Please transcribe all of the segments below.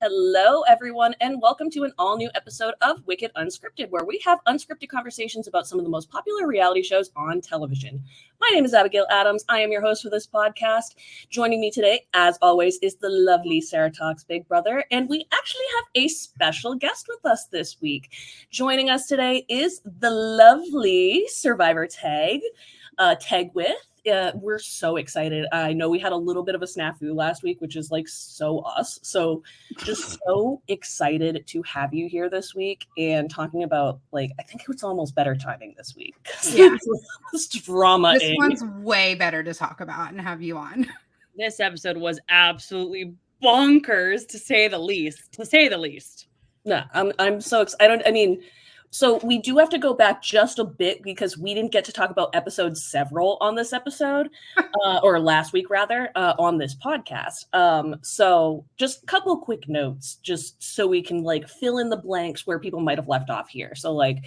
Hello, everyone, and welcome to an all-new episode of Wicked Unscripted, where we have unscripted conversations about some of the most popular reality shows on television. My name is Abigail Adams. I am your host for this podcast. Joining me today, as always, is the lovely Sarah Talks Big Brother, and we actually have a special guest with us this week. Joining us today is the lovely Survivor Tag with. We're so excited. I know we had a little bit of a snafu last week, which is like so us. So just so excited to have you here this week and talking about, like, I think it's almost better timing this week. Yeah. This drama. This one's way better to talk about and have you on. This episode was absolutely bonkers, to say the least. No, I'm so excited. So we do have to go back just a bit because we didn't get to talk about episode several on this episode, or last week rather, on this podcast. So just a couple of quick notes, just so we can like fill in the blanks where people might have left off here. So like,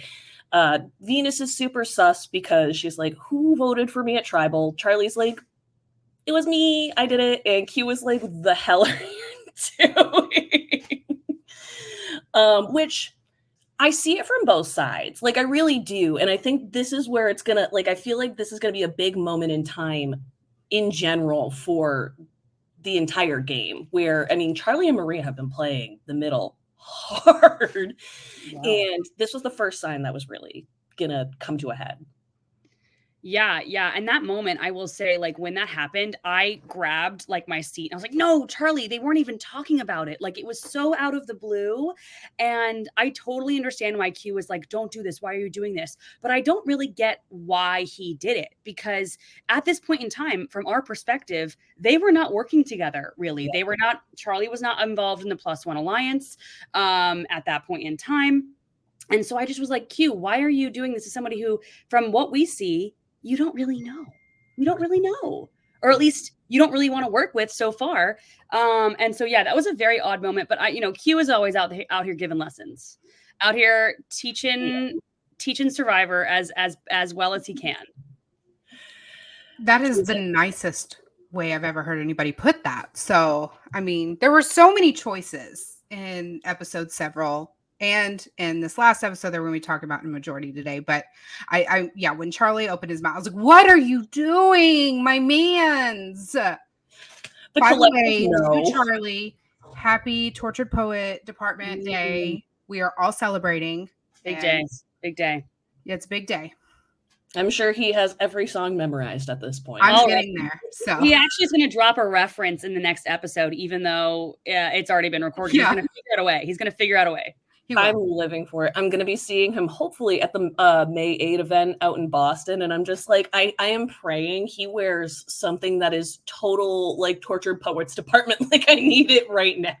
Venus is super sus because she's like, who voted for me at Tribal? Charlie's like, it was me, I did it. And Q was like, the hell are you doing? Which I see it from both sides. Like, I really do. And I think this is where it's gonna, like, I feel like this is gonna be a big moment in time in general for the entire game, where, I mean, Charlie and Maria have been playing the middle hard. Wow. And this was the first sign that was really gonna come to a head. Yeah. And that moment, I will say, like, when that happened, I grabbed like my seat. I was like, no, Charlie, they weren't even talking about it. Like, it was so out of the blue. And I totally understand why Q was like, don't do this. Why are you doing this? But I don't really get why he did it, because at this point in time, from our perspective, they were not working together, really. Yeah. Charlie was not involved in the +1 alliance at that point in time. And so I just was like, Q, why are you doing this to somebody who, from what we see, you don't really know. You don't really know. Or at least you don't really want to work with so far. And so, yeah, that was a very odd moment. But Q is always out here giving lessons, out here teaching Survivor as well as he can. That is the nicest way I've ever heard anybody put that. So, I mean, there were so many choices in episode several. And in this last episode that we're going to be talking about in majority today. But I when Charlie opened his mouth, I was like, what are you doing, my mans? By the way, to Charlie, happy Tortured Poet Department Day. We are all celebrating. Big day. Yeah, it's a big day. I'm sure he has every song memorized at this point. I'm getting there. So he actually is going to drop a reference in the next episode, even though it's already been recorded. Yeah. He's going to figure out a way. He's going to figure out a way. I'm living for it. I'm going to be seeing him hopefully at the May 8 event out in Boston. And I'm just like, I am praying he wears something that is total like Tortured Poets Department. Like, I need it right now.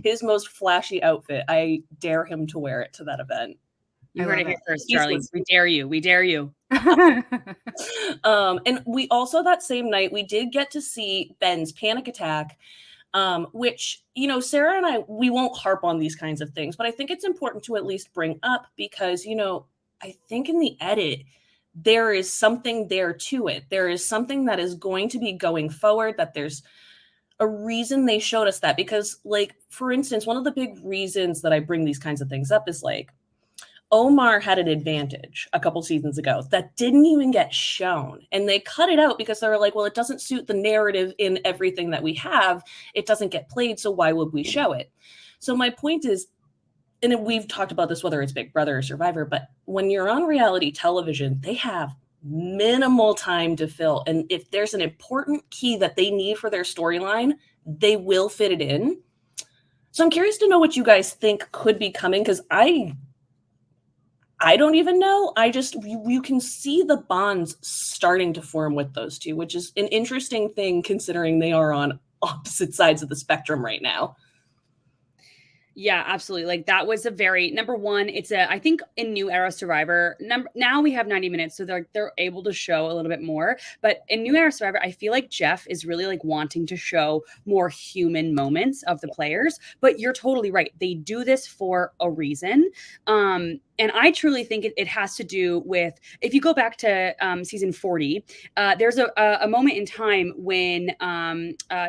His most flashy outfit. I dare him to wear it to that event. You heard it here first, Charlie. We dare you. We dare you. And we also, that same night, we did get to see Ben's panic attack. Which, Sarah and I, we won't harp on these kinds of things, but I think it's important to at least bring up because, I think in the edit, there is something there to it. There is something that is going to be going forward, that there's a reason they showed us that. Because, like, for instance, one of the big reasons that I bring these kinds of things up is, like, Omar had an advantage a couple seasons ago that didn't even get shown. And they cut it out because they were like, well, it doesn't suit the narrative in everything that we have. It doesn't get played. So why would we show it? So my point is, and we've talked about this, whether it's Big Brother or Survivor, but when you're on reality television, they have minimal time to fill. And if there's an important key that they need for their storyline, they will fit it in. So I'm curious to know what you guys think could be coming, because I don't even know. You can see the bonds starting to form with those two, which is an interesting thing considering they are on opposite sides of the spectrum right now. Yeah, absolutely. Like, that was a very, number one, I think in New Era Survivor, now we have 90 minutes, so they're able to show a little bit more. But in New Era Survivor, I feel like Jeff is really like wanting to show more human moments of the players. But you're totally right. They do this for a reason. And I truly think it has to do with, if you go back to season 40, there's a moment in time when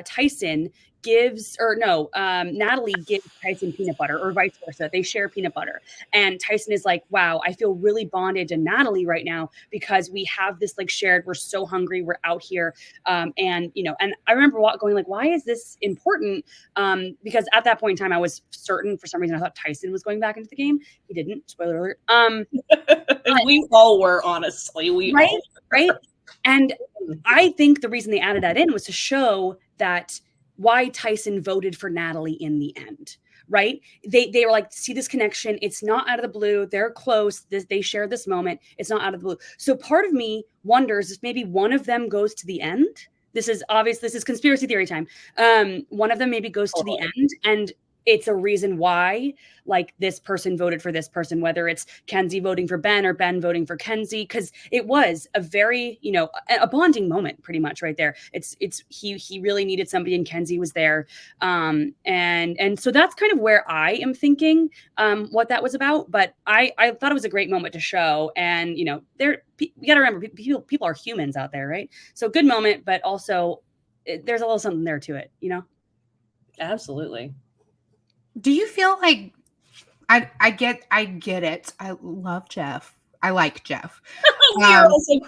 Tyson Natalie gives Tyson peanut butter, or vice versa. They share peanut butter. And Tyson is like, wow, I feel really bonded to Natalie right now because we have this like shared, we're so hungry, we're out here. And I remember going like, why is this important? Because at that point in time, I was certain for some reason, I thought Tyson was going back into the game. He didn't, spoiler alert. We all were, honestly. Right. And I think the reason they added that in was to show that why Tyson voted for Natalie in the end, right? They were like, see this connection. It's not out of the blue. They're close. They share this moment. It's not out of the blue. So part of me wonders if maybe one of them goes to the end. This is obvious. This is conspiracy theory time. One of them maybe goes to the end, and it's a reason why, like, this person voted for this person, whether it's Kenzie voting for Ben or Ben voting for Kenzie, because it was a very, a bonding moment pretty much right there. He really needed somebody and Kenzie was there. And so that's kind of where I am thinking what that was about. But I thought it was a great moment to show. And, we got to remember, people are humans out there, right? So good moment, but also there's a little something there to it, Absolutely. Do you feel like I get it? I love Jeff. I like Jeff. We are also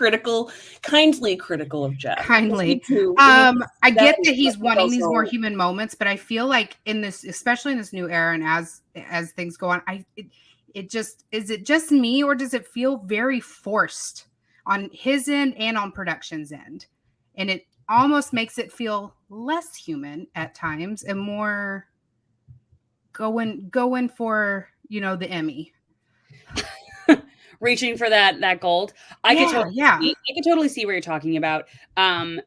kindly critical of Jeff. Kindly. I get that he's wanting these more human moments, but I feel like in this, especially in this new era, and as things go on, is it just me, or does it feel very forced on his end and on production's end? And it almost makes it feel less human at times and more going for, the Emmy. Reaching for that gold. I could totally see what you're talking about. And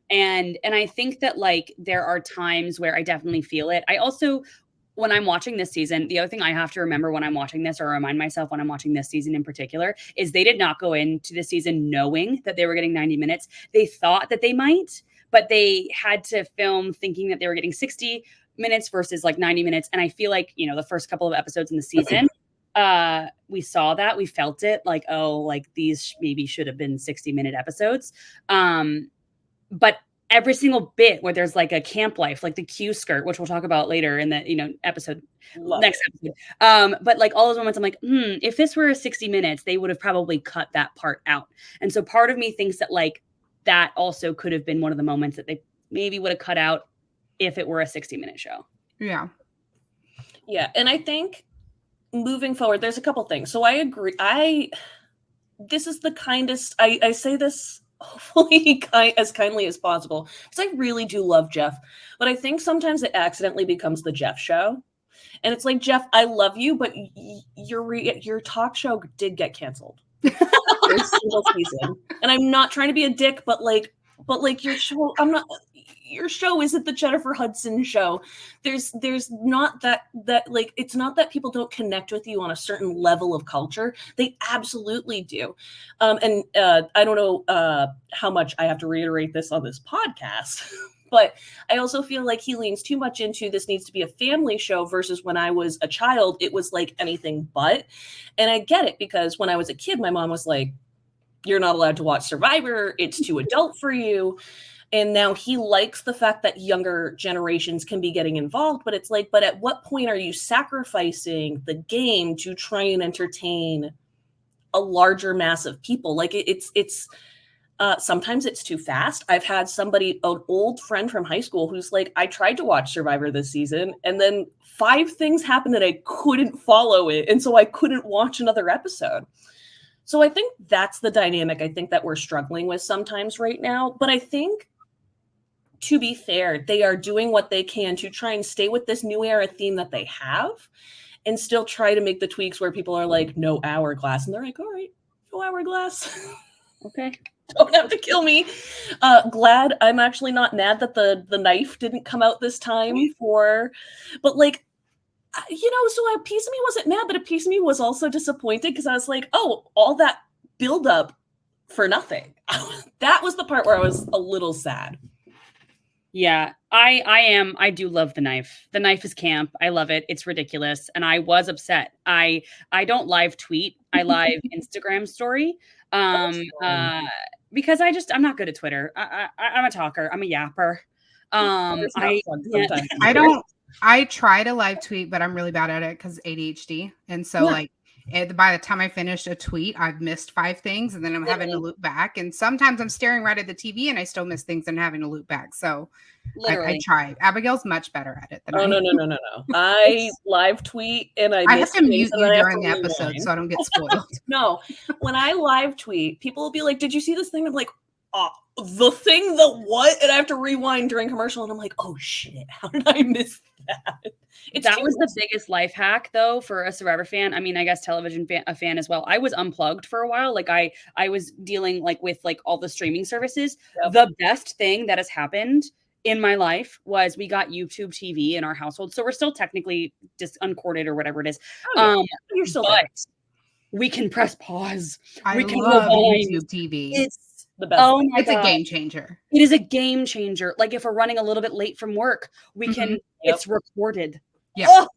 I think that like there are times where I definitely feel it. I also, when I'm watching this season, the other thing I have to remember when I'm watching this, or remind myself when I'm watching this season in particular, is they did not go into the season knowing that they were getting 90 minutes. They thought that they might, but they had to film thinking that they were getting 60 minutes versus like 90 minutes. And I feel like, the first couple of episodes in the season, we saw that, we felt it like, oh, like these maybe should have been 60-minute episodes. But every single bit where there's like a camp life, like the Q skirt, which we'll talk about later in the, next episode. But like all those moments, I'm like, if this were 60 minutes, they would have probably cut that part out. And so part of me thinks that like that also could have been one of the moments that they maybe would have cut out if it were a 60-minute show. Yeah. Yeah. And I think moving forward, there's a couple things. So I agree. This is the kindest, I say this hopefully as kindly as possible, because I really do love Jeff, but I think sometimes it accidentally becomes the Jeff show. And it's like, Jeff, I love you, but your talk show did get canceled. Every single season. And I'm not trying to be a dick, but your show, your show isn't the Jennifer Hudson show. There's not that like, it's not that people don't connect with you on a certain level of culture. They absolutely do. And I don't know how much I have to reiterate this on this podcast, but I also feel like he leans too much into this needs to be a family show versus when I was a child, it was like anything but. And I get it, because when I was a kid, my mom was like, you're not allowed to watch Survivor. It's too adult for you. And now he likes the fact that younger generations can be getting involved, but it's like, but at what point are you sacrificing the game to try and entertain a larger mass of people? Like it's sometimes it's too fast. I've had an old friend from high school who's like, I tried to watch Survivor this season, and then 5 things happened that I couldn't follow it. And so I couldn't watch another episode. So I think that's the dynamic I think that we're struggling with sometimes right now. But I think, to be fair, they are doing what they can to try and stay with this new era theme that they have and still try to make the tweaks where people are like, no hourglass. And they're like, all right, no hourglass. Okay. Don't have to kill me. Glad I'm actually not mad that the knife didn't come out this time but like, so a piece of me wasn't mad, but a piece of me was also disappointed, because I was like, oh, all that buildup for nothing. That was the part where I was a little sad. Yeah, I do love the knife. The knife is camp. I love it. It's ridiculous. And I was upset. I don't live tweet. I live Instagram story. Because I'm not good at Twitter. I'm a talker. I'm a yapper. It's not I fun can't. sometimes. I try to live tweet, but I'm really bad at it because ADHD. And so Yeah. like by the time I finish a tweet, I've missed 5 things and then I'm having to loop back. And sometimes I'm staring right at the TV and I still miss things and having to loop back. So I Literally. try. Abigail's much better at it than I Oh, am. no. I live tweet and I I miss have to things mute and you then I have during to the episode rewind. so I don't get spoiled. No, when I live tweet, people will be like, "Did you see this thing?" I'm like, the thing, the what? And I have to rewind during commercial, and I'm like, "Oh shit, how did I miss that?" That was the biggest life hack, though, for a Survivor fan. I mean, I guess television a fan as well. I was unplugged for a while. Like I was dealing like with like all the streaming services. Yep. The best thing that has happened in my life was we got YouTube TV in our household, so we're still technically just uncorded or whatever it is. Oh, yeah. You're still there. But we can press pause. I We can love rewind. YouTube TV. It's the best. Oh my It's God. a game changer. It is a game changer. Like if we're running a little bit late from work, we can. Yep. It's recorded. Yeah. Oh,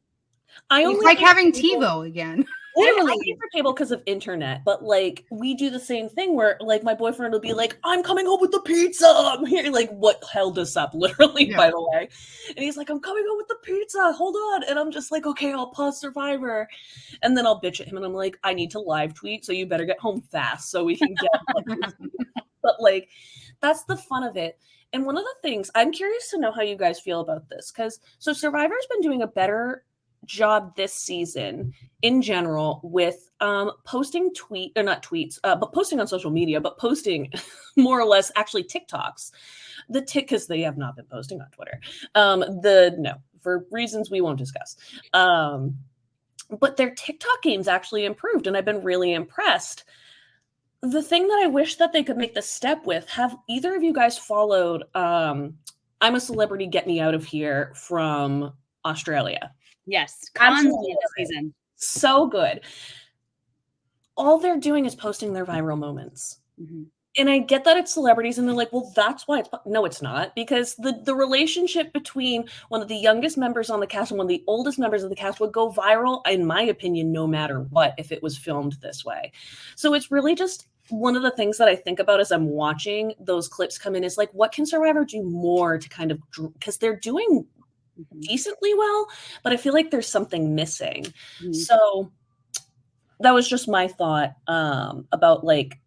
It's like having TiVo again. Literally, I pay for cable because of internet, but like we do the same thing where like my boyfriend will be like, "I'm coming home with the pizza." I'm here, like, what held us up, literally, by the way. And he's like, "I'm coming home with the pizza. Hold on," and I'm just like, "Okay, I'll pause Survivor," and then I'll bitch at him, and I'm like, "I need to live tweet, so you better get home fast so we can get." But like, that's the fun of it. And one of the things I'm curious to know how you guys feel about this, because so Survivor's been doing a better job this season in general with posting not tweets, but posting on social media, but posting more or less actually TikToks. Because they have not been posting on Twitter. For reasons we won't discuss. But their TikTok game's actually improved, and I've been really impressed. The thing that I wish that they could make the step with, have either of you guys followed I'm a Celebrity, Get Me Out of Here from Australia? yes, Absolutely. this season. So good. All they're doing is posting their viral moments. Mm-hmm. And I get that it's celebrities, and they're like, well, that's why it's... No, it's not, because the relationship between one of the youngest members on the cast and one of the oldest members of the cast would go viral, in my opinion, no matter what, if it was filmed this way. So it's really just one of the things that I think about as I'm watching those clips come in is like, what can Survivor do more to kind of... Because they're doing decently well, but I feel like there's something missing. Mm-hmm. So that was just my thought about like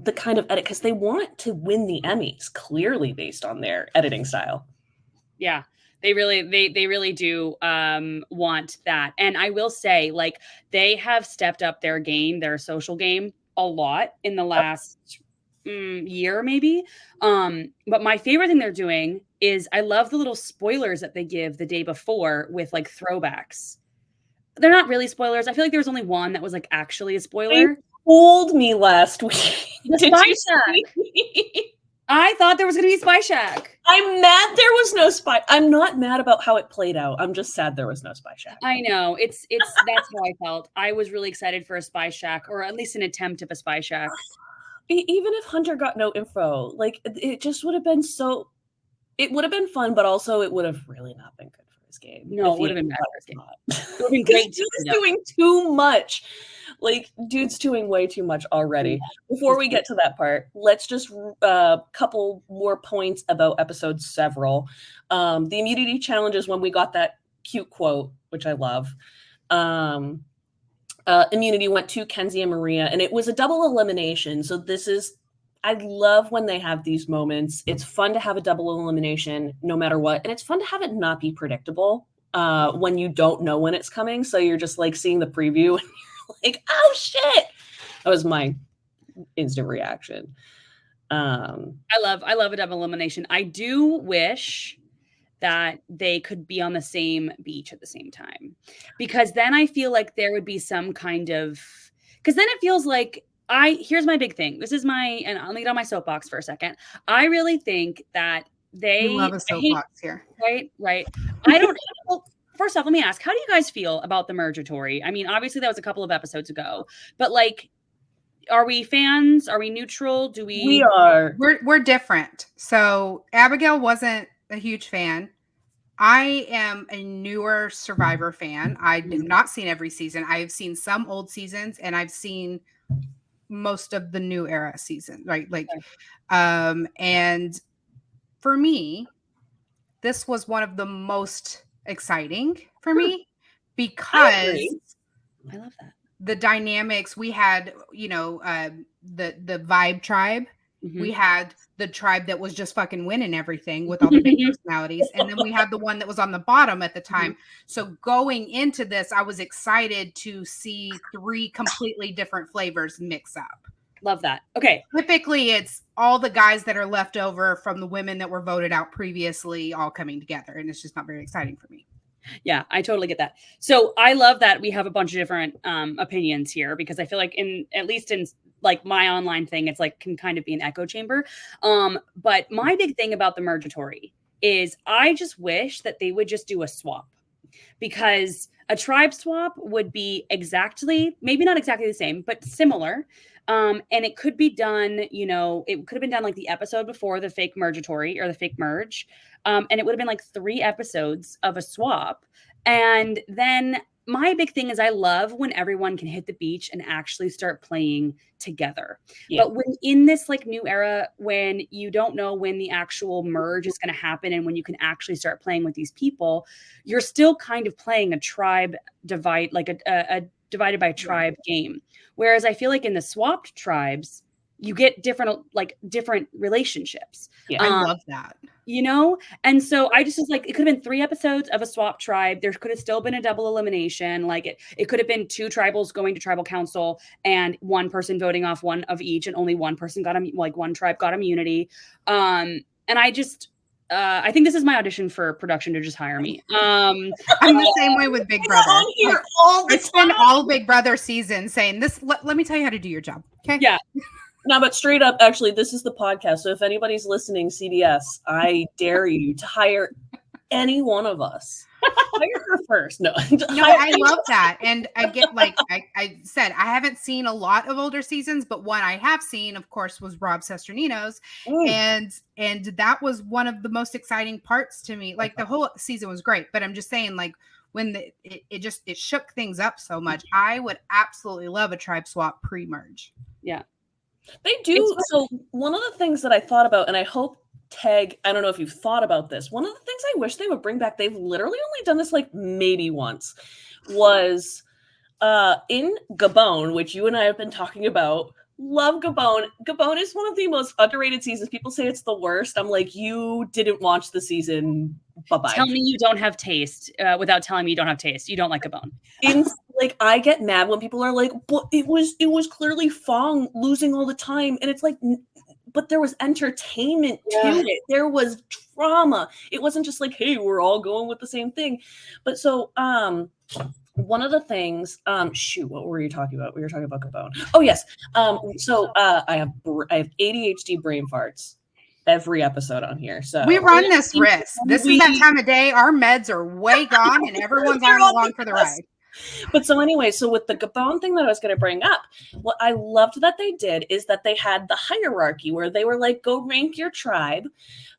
the kind of edit, because they want to win the Emmys clearly based on their editing style. Yeah, they really do want that. And I will say, like, they have stepped up their game, their social game, a lot in the last year, maybe. But my favorite thing they're doing is I love the little spoilers that they give the day before with like throwbacks. They're not really spoilers. I feel like there was only one that was like actually a spoiler. They fooled me last week. Did you see? I thought there was going to be Spy Shack. I'm mad there was no spy. I'm not mad about how it played out. I'm just sad there was no Spy Shack. I know. It's that's how I felt. I was really excited for a Spy Shack, or at least an attempt of a Spy Shack. Even if Hunter got no info, like it just would have been so... It would have been fun, but also it would have really not been good for his game. No, it would have been bad for his game. It would have been great. Dude's doing too much. Like, dude's doing way too much already. Before we get to that part, let's just couple more points about episode several. The immunity challenge is when we got that cute quote, which I love. Immunity went to Kenzie and Maria, and it was a double elimination. So this is... I love when they have these moments. It's fun to have a double elimination no matter what. And it's fun to have it not be predictable when you don't know when it's coming. So you're just like seeing the preview and you're like, oh shit. That was my instant reaction. I love a double elimination. I do wish that they could be on the same beach at the same time, because then I feel like there would be some kind of... Because then it feels like... here's my big thing. This is and I'll get on my soapbox for a second. I really think that they love a soapbox here. Right. I don't... Well, first off, let me ask, how do you guys feel about the merge-atory? I mean, obviously that was a couple of episodes ago, but like, are we fans? Are we neutral? We are. We're different. So Abigail wasn't a huge fan. I am a newer Survivor fan. I have not seen every season. I have seen some old seasons, and I've seen most of the new era season, right? Like, and for me, this was one of the most exciting for me I because love that. the dynamics we had, the vibe tribe. Mhm. We had the tribe that was just fucking winning everything with all the big personalities. And then we had the one that was on the bottom at the time. So going into this, I was excited to see 3 completely different flavors mix up. Love that. Okay. Typically, it's all the guys that are left over from the women that were voted out previously all coming together. And it's just not very exciting for me. Yeah, I totally get that. So I love that we have a bunch of different opinions here, because I feel like at least in like my online thing, it's like can kind of be an echo chamber. But my big thing about the merge-atory is I just wish that they would just do a swap, because a tribe swap would be maybe not exactly the same, but similar. And it could be done, it could have been done like the episode before the fake merge-atory or the fake merge. And it would have been like 3 episodes of a swap. And then my big thing is I love when everyone can hit the beach and actually start playing together. Yeah. But when in this like new era, when you don't know when the actual merge is going to happen and when you can actually start playing with these people, you're still kind of playing a tribe divide, like a divided by tribe game. Whereas I feel like in the swapped tribes, you get different relationships. Yeah, I love that. And so I just was like, it could have been 3 episodes of a swap tribe. There could have still been a double elimination. Like it could have been 2 tribals going to tribal council and 1 person voting off one of each, and only 1 person one tribe got immunity. And I just, I think this is my audition for production to just hire me. I'm the same way with Big Brother. I spend all Big Brother season saying this. Let me tell you how to do your job. Okay. Yeah. No, but straight up, actually, this is the podcast. So if anybody's listening, CBS, I dare you to hire any one of us. Hire her first. No, I love that. And I get, like I said, I haven't seen a lot of older seasons, but one I have seen, of course, was Rob Sesternino's. And that was one of the most exciting parts to me. Like the whole season was great, but I'm just saying, like, when it shook things up so much, I would absolutely love a tribe swap pre-merge. Yeah. They do. So one of the things that I thought about, and I hope Teg, I don't know if you've thought about this, one of the things I wish they would bring back, they've literally only done this like maybe once, was in Gabon, which you and I have been talking about. Love Gabon. Gabon is one of the most underrated seasons. People say it's the worst. I'm like, you didn't watch the season. Bye-bye. Tell me you don't have taste without telling me you don't have taste. You don't like Gabon. Like, I get mad when people are like, but it was clearly Fong losing all the time. And it's like, but there was entertainment to it. There was drama. It wasn't just like, hey, we're all going with the same thing. But so, one of the things, what were you talking about? We were talking about Gabon. Oh yes. So I have ADHD brain farts every episode on here. So we run this risk. This is that time of day. Our meds are way gone, and everyone's along for the ride. But so anyway, so with the Gabon thing that I was going to bring up, what I loved that they did is that they had the hierarchy where they were like, go rank your tribe,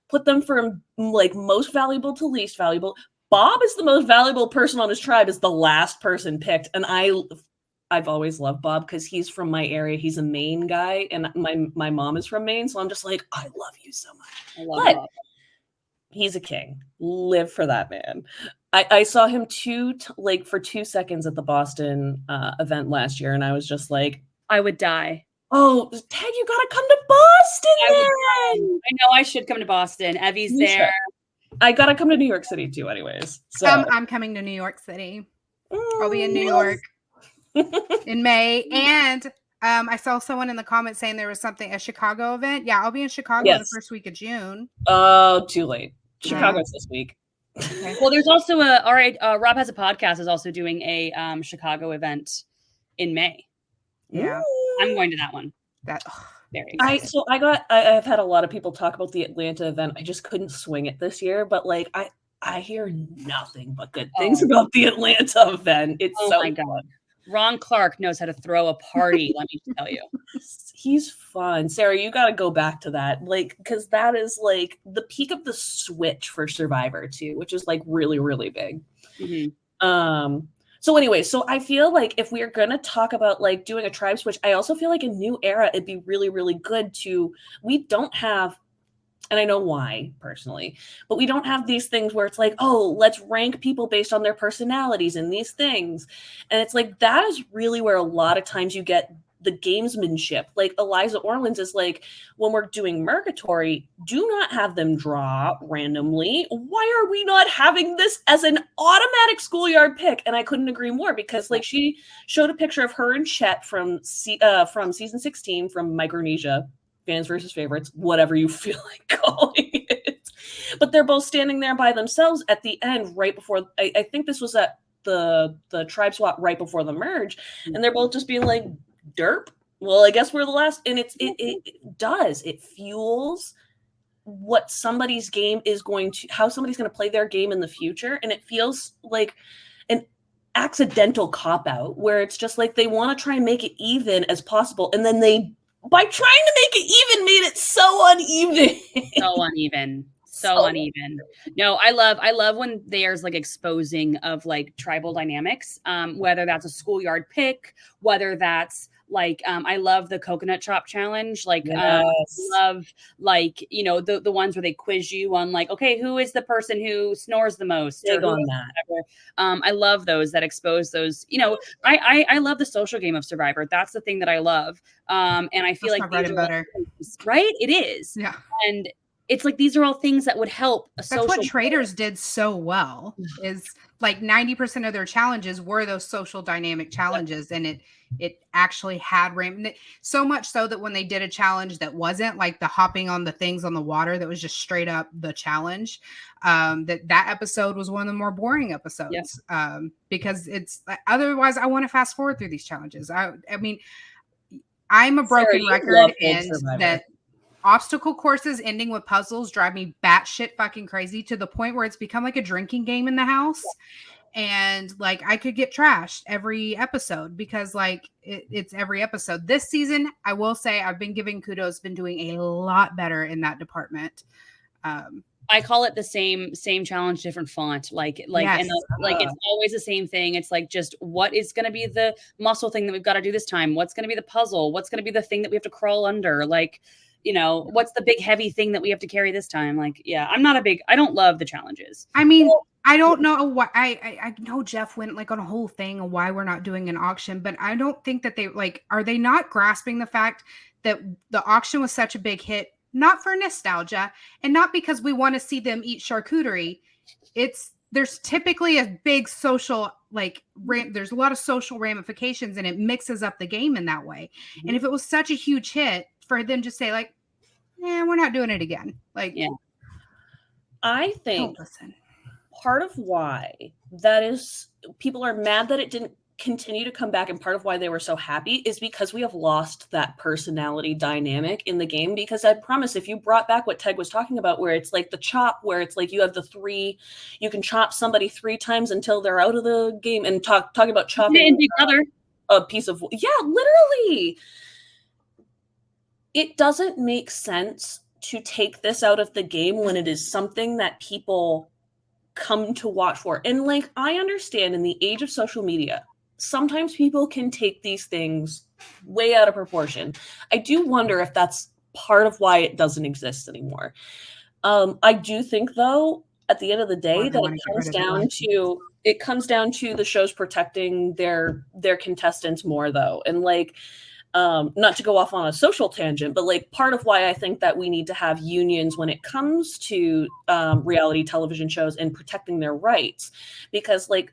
put them from like most valuable to least valuable. Bob is the most valuable person on his tribe, is the last person picked. And I've always loved Bob because he's from my area. He's a Maine guy, and my mom is from Maine. So I'm just like, I love you so much. I love Bob. He's a king. Live for that man. I saw him for 2 seconds at the Boston event last year, and I was just like, I would die. Oh, Ted, you gotta come to Boston. I know I should come to Boston. Evie's there. I gotta come to New York City too, anyways. So I'm coming to New York City. I'll be in New York in May, and I saw someone in the comments saying there was a Chicago event. Yeah, I'll be in Chicago the first week of June. Oh, too late. Chicago's this week. Okay. Well, there's also Rob has a podcast is also doing a Chicago event in May. Yeah, I'm going to that one. Very exciting. I've had a lot of people talk about the Atlanta event. I just couldn't swing it this year, but like I hear nothing but good things about the Atlanta event. It's so my God. Ron Clark knows how to throw a party, let me tell you. He's fun. Sarah, you got to go back to that. Like, because that is like the peak of the switch for Survivor too, which is like really, really big. Mm-hmm. So anyway, so I feel like if we are going to talk about like doing a tribe switch, I also feel like in New Era, it'd be really, really good we don't have And I know why personally, but we don't have these things where it's like, oh, let's rank people based on their personalities and these things. And it's like, that is really where a lot of times you get the gamesmanship. Like Eliza Orleans is like, when we're doing merge-atory, do not have them draw randomly. Why are we not having this as an automatic schoolyard pick? And I couldn't agree more, because like she showed a picture of her and Chet from season 16 from Micronesia, fans versus favorites, whatever you feel like calling it. But they're both standing there by themselves at the end, right before, I think this was at the tribe swap right before the merge, and they're both just being like, derp, well, I guess we're the last. And it fuels what somebody's game is going to, how somebody's going to play their game in the future. And it feels like an accidental cop-out where it's just like they want to try and make it even as possible, and then they, by trying to make it even, made it so uneven. So uneven. So uneven. No, I love when there's like exposing of like tribal dynamics, whether that's a schoolyard pick, whether that's like, I love the coconut chop challenge. Like, Yes. love, like, you know, the ones where they quiz you on like, okay, who is the person who snores the most? Big on that. I love those that expose those, you know, I love the social game of Survivor. That's the thing that I love. And I feel That's like my bread and butter. right? It is. Yeah. And it's like, these are all things that would help a social. That's what Traders did so well, is like 90% of their challenges were those social dynamic challenges. And it actually had so much so that when they did a challenge that wasn't like the hopping on the things on the water, that was just straight up the challenge, that episode was one of the more boring episodes. Yeah. Because it's otherwise I want to fast forward through these challenges. I mean, I'm a broken record, and that obstacle courses ending with puzzles drive me batshit fucking crazy, to the point where it's become like a drinking game in the house. And like, I could get trashed every episode because like it's every episode. This season, I will say I've been giving kudos, been doing a lot better in that department. I call it the same challenge, different font. Like, yes. And like, it's always the same thing. It's like, just what is going to be the muscle thing that we've got to do this time? What's going to be the puzzle? What's going to be the thing that we have to crawl under? Like, you know, what's the big heavy thing that we have to carry this time? Like, yeah, I don't love the challenges. I mean, I don't know why. I know Jeff went like on a whole thing on why we're not doing an auction, but I don't think that they like, are they not grasping the fact that the auction was such a big hit, not for nostalgia and not because we want to see them eat charcuterie. There's typically a big social, like, there's a lot of social ramifications, and it mixes up the game in that way. Mm-hmm. And if it was such a huge hit, for them to say like, we're not doing it again. Like, yeah. I think part of why that is, people are mad that it didn't continue to come back, and part of why they were so happy is because we have lost that personality dynamic in the game. Because I promise, if you brought back what Ted was talking about, where it's like the chop, where it's like you have you can chop somebody 3 times until they're out of the game, and talking about chopping a piece of, literally. It doesn't make sense to take this out of the game when it is something that people come to watch for. And like, I understand in the age of social media, sometimes people can take these things way out of proportion. I do wonder if that's part of why it doesn't exist anymore. I do think, though, at the end of the day, that it comes down to the shows protecting their contestants more, though. And like, not to go off on a social tangent, but like, part of why I think that we need to have unions when it comes to reality television shows and protecting their rights, because like,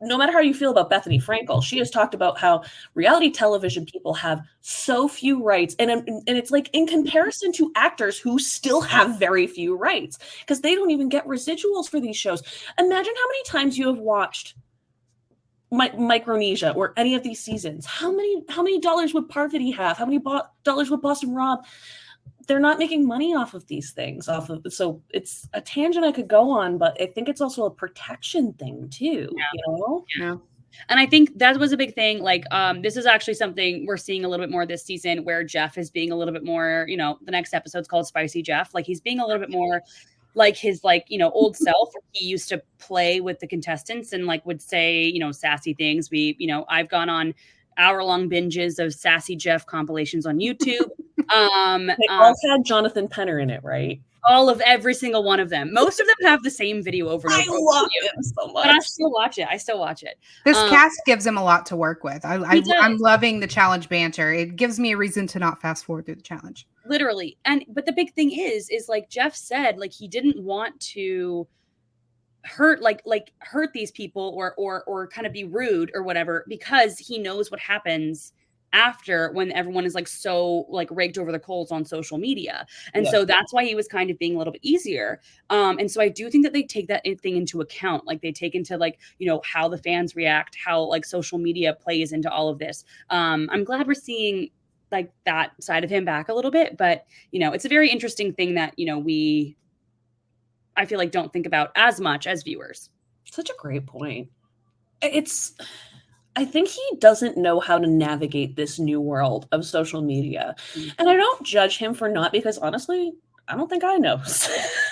no matter how you feel about Bethany Frankel, she has talked about how reality television people have so few rights, and it's like, in comparison to actors who still have very few rights, because they don't even get residuals for these shows. Imagine how many times you have watched Micronesia or any of these seasons. How many dollars would Parvati have? How many dollars would Boston Rob? They're not making money off of these things. So it's a tangent I could go on, but I think it's also a protection thing too. Yeah. You know? Yeah. And I think that was a big thing. Like, this is actually something we're seeing a little bit more this season, where Jeff is being a little bit more, you know, the next episode's called Spicy Jeff. Like, he's being a little bit more like his, like, you know, old self. He used to play with the contestants and like would say, you know, sassy things. I've gone on hour-long binges of Sassy Jeff compilations on YouTube. They all had Jonathan Penner in it, right? All of every single one of them. Most of them have the same video over and over. I love him so much. But I still watch it. This cast gives him a lot to work with. I'm loving the challenge banter. It gives me a reason to not fast forward through the challenge. Literally. But the big thing is like Jeff said, like he didn't want to hurt these people or kind of be rude or whatever, because he knows what happens after when everyone is like so like raked over the coals on social media. And so that's why he was kind of being a little bit easier. And so I do think that they take that thing into account. Like they take into like, you know, how the fans react, how like social media plays into all of this. I'm glad we're seeing like that side of him back a little bit, but you know, it's a very interesting thing that, you know, I feel like don't think about as much as viewers. Such a great point. I think he doesn't know how to navigate this new world of social media. And I don't judge him for not, because honestly, I don't think I know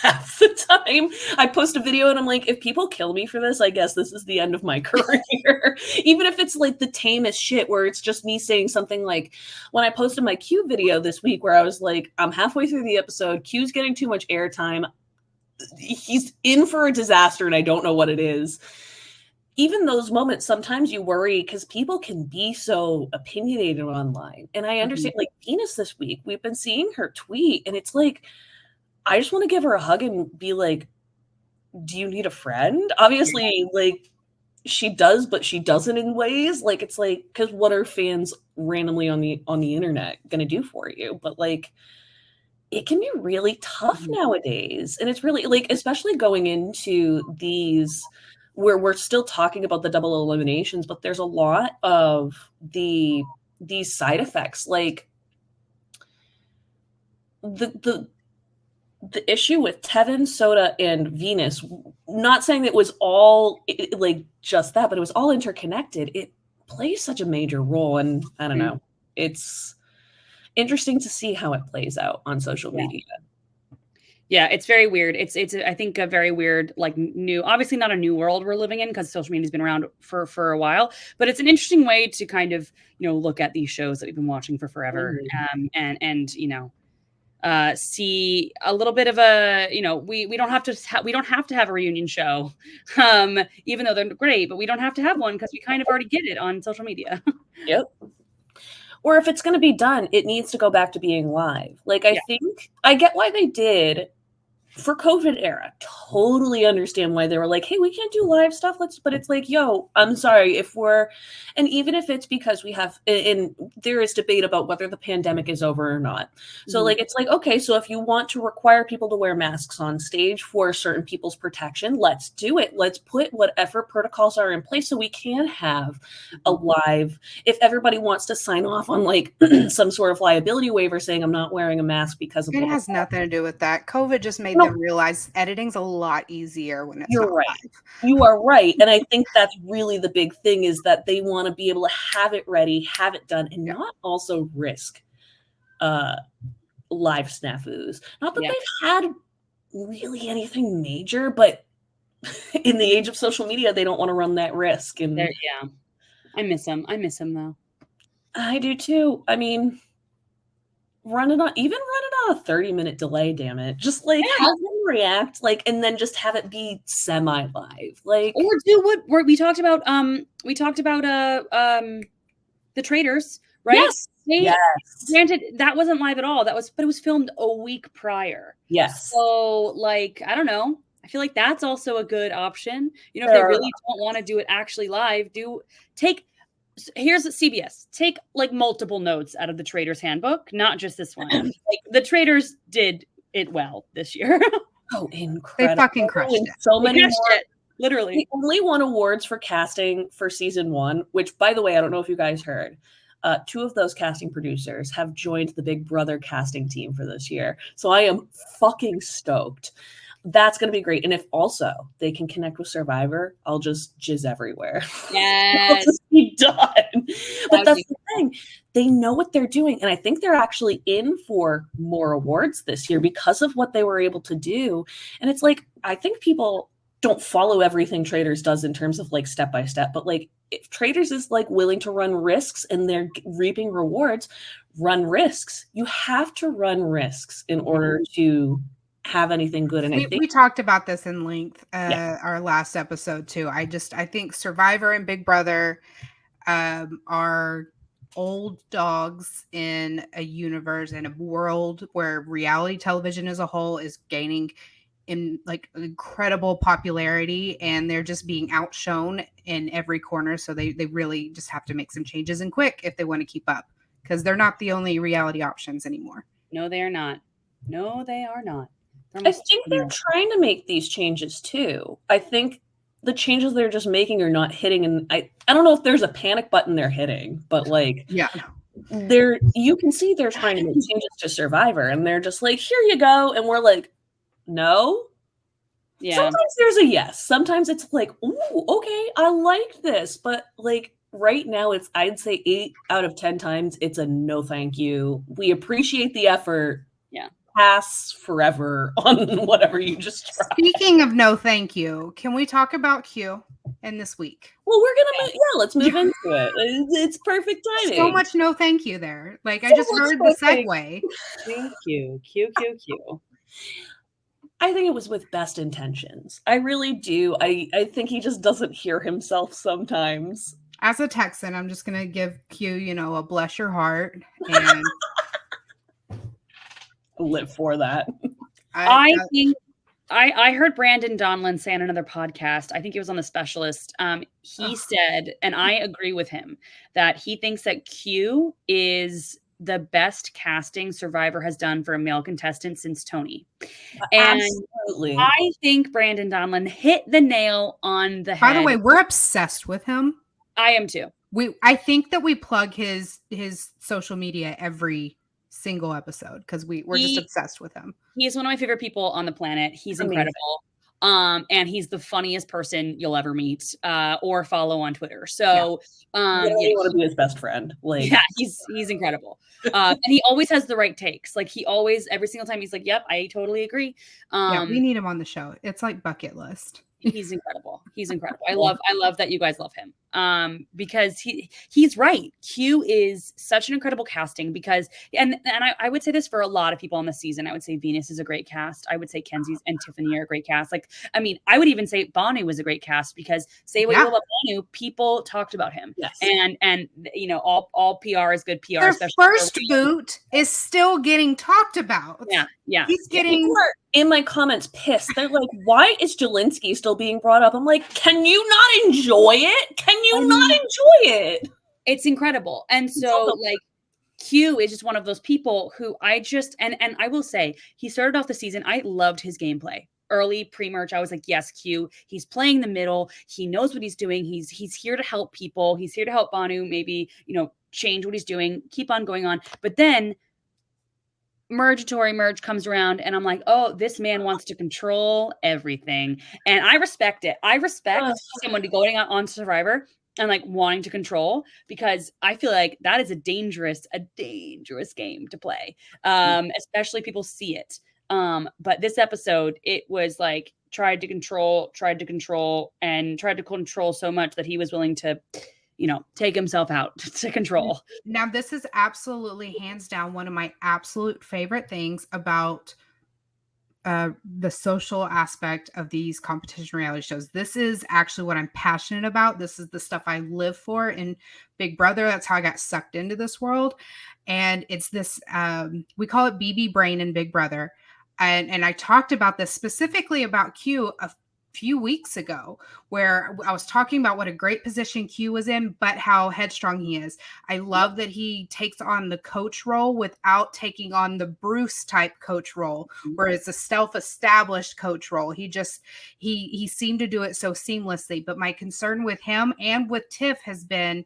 half the time. I post a video and I'm like, if people kill me for this, I guess this is the end of my career. Even if it's like the tamest shit where it's just me saying something like, when I posted my Q video this week where I was like, I'm halfway through the episode, Q's getting too much airtime. He's in for a disaster and I don't know what it is. Even those moments, sometimes you worry because people can be so opinionated online. And I understand, like Venus this week, we've been seeing her tweet and it's like, I just want to give her a hug and be like, do you need a friend? Obviously, like she does, but she doesn't in ways. Like, it's like, because what are fans randomly on the internet going to do for you? But like, it can be really tough nowadays. And it's really like, especially going into these where we're still talking about the double eliminations, but there's a lot of these side effects, like the issue with Tevin, Soda, and Venus. Not saying it was all like just that, but it was all interconnected. It plays such a major role, and I don't know. It's interesting to see how it plays out on social media. Yeah, it's very weird. It's I think a very weird, like new, obviously not a new world we're living in because social media's been around for a while, but it's an interesting way to kind of, you know, look at these shows that we've been watching for forever. And you know, see a little bit of a, you know, we don't have to have a reunion show, even though they're great, but we don't have to have one because we kind of already get it on social media. Yep. Or if it's going to be done, it needs to go back to being live. Like, I think I get why they did for COVID era. Totally understand why they were like, hey, we can't do live stuff. But it's like, yo, I'm sorry and even if it's because we have, and there is debate about whether the pandemic is over or not. So like, it's like, okay, so if you want to require people to wear masks on stage for certain people's protection, let's do it. Let's put whatever protocols are in place so we can have a live, if everybody wants to sign off on like some sort of liability waiver saying I'm not wearing a mask because of it has nothing to do with that. COVID just made them realize editing's a lot easier when it's You're not right. live. You are right. And I think that's really the big thing, is that they want to be able to have it ready, have it done, and not also risk live snafus. Not that they've had really anything major, but in the age of social media, they don't want to run that risk. And I miss him though. I do too. I mean, run it on a 30-minute delay, damn it. Just like have them react, like, and then just have it be semi-live. Like, or do what we talked about the Traitors, right? Yes. Granted, that wasn't live at all. But it was filmed a week prior. Yes. So like, I don't know. I feel like that's also a good option. You know, if they really don't want to do it actually live, here's CBS. Take like multiple notes out of the Traitors handbook, not just this one. Like the Traitors did it well this year. Oh, incredible. They fucking crushed it. So many more. Literally. They only won awards for casting for season 1, which, by the way, I don't know if you guys heard. 2 of those casting producers have joined the Big Brother casting team for this year. So I am fucking stoked. That's going to be great. And if also they can connect with Survivor, I'll just jizz everywhere. Yes. I'll just be done. But that's the thing. They know what they're doing. And I think they're actually in for more awards this year because of what they were able to do. And it's like, I think people don't follow everything Traders does in terms of like step by step, but like if Traders is like willing to run risks and they're reaping rewards, run risks. You have to run risks in order to have anything good. And I think we talked about this in length our last episode too. I think Survivor and Big Brother are old dogs in a universe and a world where reality television as a whole is gaining in like incredible popularity, and they're just being outshone in every corner. So they really just have to make some changes and quick if they want to keep up, because they're not the only reality options anymore. No, they are not. No, they are not. I think they're trying to make these changes too. I think the changes they're just making are not hitting, and I don't know if there's a panic button they're hitting, but like you can see they're trying to make changes to Survivor, and they're just like, here you go, and we're like, no. Yeah. Sometimes there's a yes. Sometimes it's like, ooh, okay, I like this. But like right now, I'd say 8 out of 10 times it's a no thank you. We appreciate the effort. Yeah. Pass forever on whatever you just tried. Speaking of no thank you, can we talk about Q in this week? Well, we're gonna let's move into it. It's perfect timing. So much no thank you there. Like I just heard the segue. Thank you. Q. I think it was with best intentions. I really do. I think he just doesn't hear himself sometimes. As a Texan, I'm just gonna give Q, a bless your heart and live for that. I think I heard Brandon Donlin say on another podcast, I think he was on The Specialist. He said, and I agree with him, that he thinks that Q is the best casting Survivor has done for a male contestant since Tony. And absolutely. I think Brandon Donlin hit the nail on the head. By the way, we're obsessed with him. I am too. I think that we plug his social media every single episode because we're just obsessed with him. He's one of my favorite people on the planet. He's incredible. And he's the funniest person you'll ever meet or follow on Twitter. So you want to be his best friend. Like, yeah, he's incredible. And he always has the right takes. Like he always, every single time he's like, yep, I totally agree. We need him on the show. It's like bucket list. He's incredible. I love that you guys love him. Because he's right. Q is such an incredible casting because, and I would say this for a lot of people on the season. I would say Venus is a great cast. I would say Kenzie's and Tiffany are a great cast. Like, I mean, I would even say Banu was a great cast because say what you will about Banu, people talked about him. Yes. And all PR is good PR. Their first boot is still getting talked about. Yeah. He's getting... People are in my comments pissed. They're like, why is Jelinski still being brought up? I'm like, can you not enjoy it? Can you not enjoy it? It's incredible. And so like Q is just one of those people who I just, and I will say, he started off the season, I loved his gameplay. Early pre-merge, I was like, yes, Q, he's playing the middle. He knows what he's doing. He's here to help people. He's here to help Banu maybe, change what he's doing, keep on going on. But then merge-atory merge comes around and I'm like, oh, this man wants to control everything. And I respect it. I respect someone going on Survivor and like wanting to control, because I feel like that is a dangerous game to play. Especially people see it. But this episode, it was like tried to control so much that he was willing to take himself out to control. Now, this is absolutely hands down one of my absolute favorite things about the social aspect of these competition reality shows. This is actually what I'm passionate about. This is the stuff I live for in Big Brother. That's how I got sucked into this world. And it's this, we call it BB Brain in Big Brother. And I talked about this specifically about Q a few weeks ago, where I was talking about what a great position Q was in, but how headstrong he is. I love that he takes on the coach role without taking on the Bruce type coach role, where it's a self-established coach role. He seemed to do it so seamlessly. But my concern with him and with Tiff has been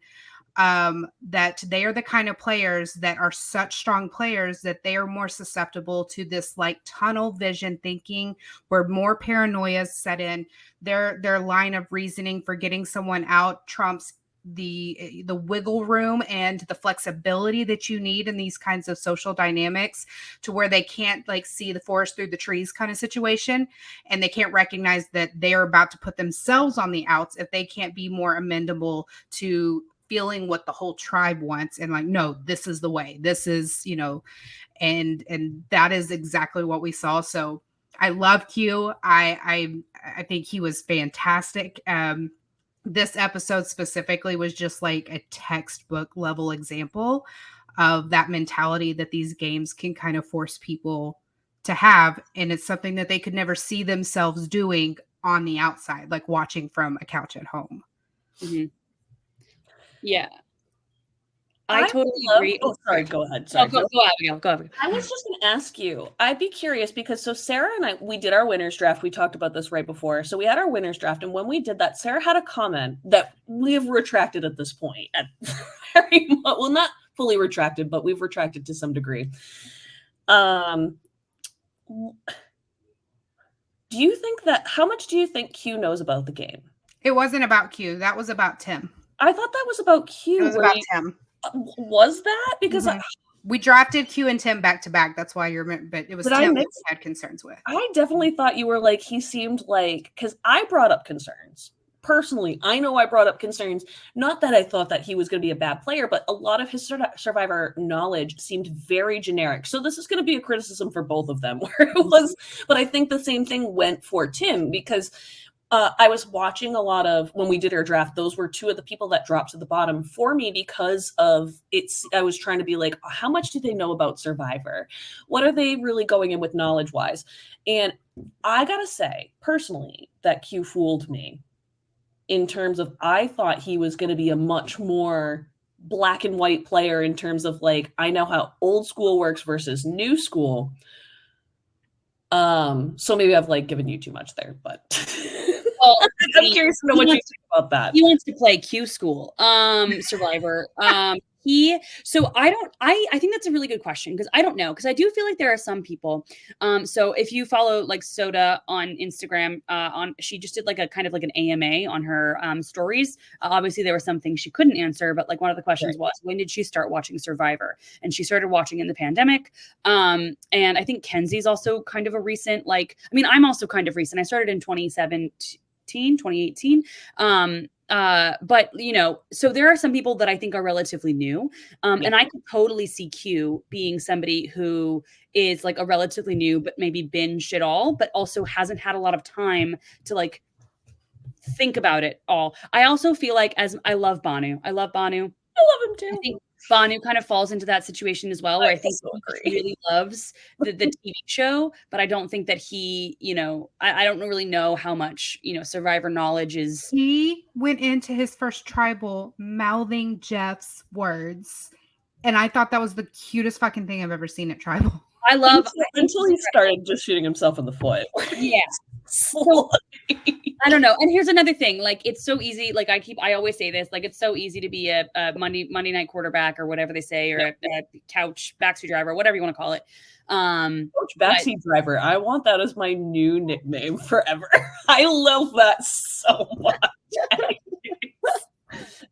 that they are the kind of players that are such strong players that they are more susceptible to this like tunnel vision thinking, where more paranoia is set in. Their line of reasoning for getting someone out trumps the wiggle room and the flexibility that you need in these kinds of social dynamics, to where they can't like see the forest through the trees kind of situation, and they can't recognize that they're about to put themselves on the outs if they can't be more amenable to feeling what the whole tribe wants, and like, no, this is the way, this is, you know, and that is exactly what we saw. So I love Q. I think he was fantastic. This episode specifically was just like a textbook level example of that mentality that these games can kind of force people to have, and it's something that they could never see themselves doing on the outside, like watching from a couch at home. Mm-hmm. Yeah. I totally agree. Oh, sorry. Go ahead. Sorry. Go Abigail. I was just going to ask you, I'd be curious because so Sarah and I, we did our winners draft. We talked about this right before. So we had our winners draft. And when we did that, Sarah had a comment that we've retracted at this point. Well, not fully retracted, but we've retracted to some degree. Do you think how much do you think Q knows about the game? It wasn't about Q. That was about Tim. I thought that was about Q. It was about Tim. Was that? Because we drafted Q and Tim back to back. That's why but it was Tim that we had concerns with. I definitely thought you were like, he seemed like, because I brought up concerns. Personally, I know I brought up concerns. Not that I thought that he was going to be a bad player, but a lot of his Survivor knowledge seemed very generic. So this is going to be a criticism for both of them, where it was, but I think the same thing went for Tim, because I was watching a lot of, when we did our draft, those were two of the people that dropped to the bottom for me because of I was trying to be like, how much do they know about Survivor? What are they really going in with knowledge wise? And I got to say personally that Q fooled me in terms of, I thought he was going to be a much more black and white player in terms of like, I know how old school works versus new school. So maybe I've like given you too much there, but well, I'm curious to know what you think about that. He wants to play Q School, Survivor. I think that's a really good question, because I don't know, because I do feel like there are some people. So if you follow like Soda on Instagram, she just did like a kind of like an AMA on her stories. Obviously there were some things she couldn't answer, but like one of the questions was, when did she start watching Survivor? And she started watching in the pandemic. And I think Kenzie's also kind of a recent, like, I mean, I'm also kind of recent. I started in 2018. But you know, so there are some people that I think are relatively new. And I could totally see Q being somebody who is like a relatively new, but maybe binged it all, but also hasn't had a lot of time to like think about it all. I also feel like, as I love Banu. I love him too. I think Banu kind of falls into that situation as well, where I think he really loves the TV show, but I don't think that he, you know, I don't really know how much, you know, Survivor knowledge is. He went into his first tribal mouthing Jeff's words, and I thought that was the cutest fucking thing I've ever seen at tribal. I love until he started just shooting himself in the foot. Yeah. So, I don't know. And here's another thing. Like, it's so easy. Like I always say this, like, it's so easy to be a Monday night quarterback or whatever they say, or a couch backseat driver, whatever you want to call it. Coach backseat driver. I want that as my new nickname forever. I love that so much.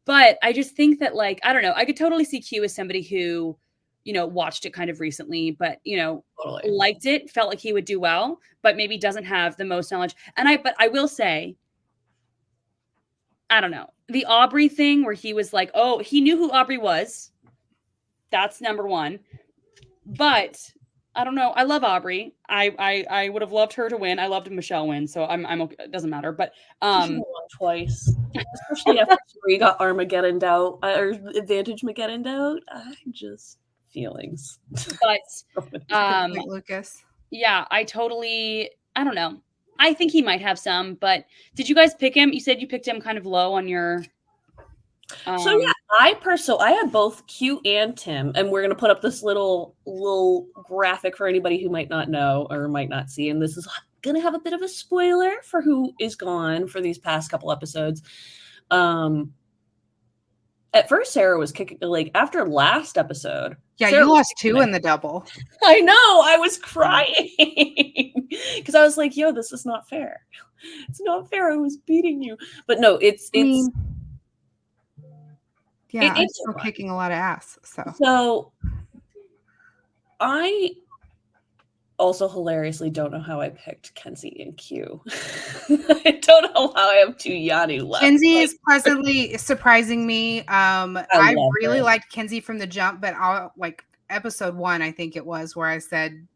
But I just think that, like, I don't know. I could totally see Q as somebody who, you know, watched it kind of recently, but, you know, liked it, felt like he would do well, but maybe doesn't have the most knowledge. But I will say, I don't know, the Aubrey thing where he was like, oh, he knew who Aubrey was. That's number one. But I don't know. I love Aubrey. I would have loved her to win. I loved Michelle win, so I'm okay. It doesn't matter. But she won twice, especially after he got Armageddon out or Advantage Mageddon out. I just feelings. But Lucas. Yeah, I don't know. I think he might have some, but did you guys pick him? You said you picked him kind of low on your. So yeah, I had both Q and Tim, and we're gonna put up this little graphic for anybody who might not know or might not see, and this is gonna have a bit of a spoiler for who is gone for these past couple episodes. At first, Sarah was kicking, like, after last episode. Yeah, Sarah you lost 2 in the double. I know. I was crying because I was like, yo, this is not fair. It's not fair. I was beating you. But no, it's Yeah, I'm It's still fun. kicking a lot of ass. So I also hilariously don't know how I picked Kenzie and Q. I don't know how I have 2 Yanu left. Kenzie is pleasantly surprising me. I love really her. liked Kenzie from the jump, but episode 1, I think it was, where I said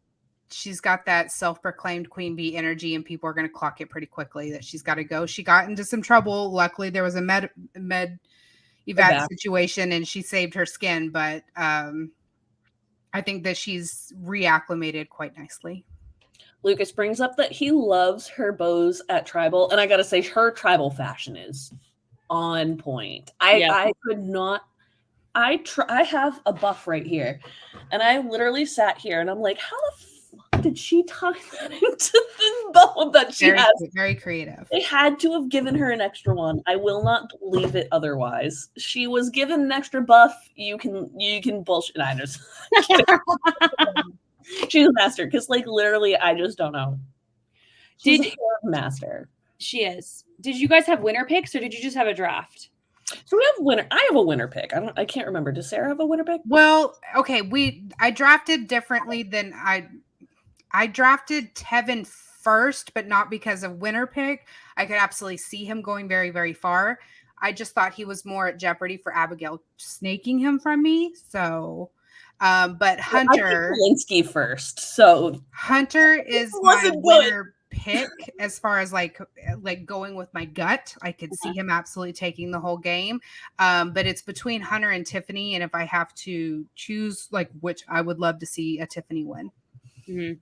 she's got that self-proclaimed queen bee energy and people are going to clock it pretty quickly that she's got to go. She got into some trouble. Luckily, there was a med evac situation and she saved her skin, but I think that she's reacclimated quite nicely. Lucas brings up that he loves her bows at Tribal, and I gotta say, her Tribal fashion is on point. I could not. I have a buff right here, and I literally sat here and I'm like, how the fuck did she tie that into the bow that she has? Very creative. They had to have given her an extra one. I will not believe it otherwise. She was given an extra buff. You can bullshit. I just she's a master because literally I just don't know. She's a master. She is. Did you guys have winner picks or did you just have a draft? So we have winner. I have a winner pick. I can't remember. Does Sarah have a winner pick? Well, okay. I drafted differently than I drafted Tevin first, but not because of winner pick. I could absolutely see him going very, very far. I just thought he was more at jeopardy for Abigail snaking him from me. So, but Hunter, I picked Linsky first. So Hunter is my winner pick as far as like going with my gut. I could see him absolutely taking the whole game. But it's between Hunter and Tiffany. And if I have to choose which, I would love to see a Tiffany win. Mm-hmm.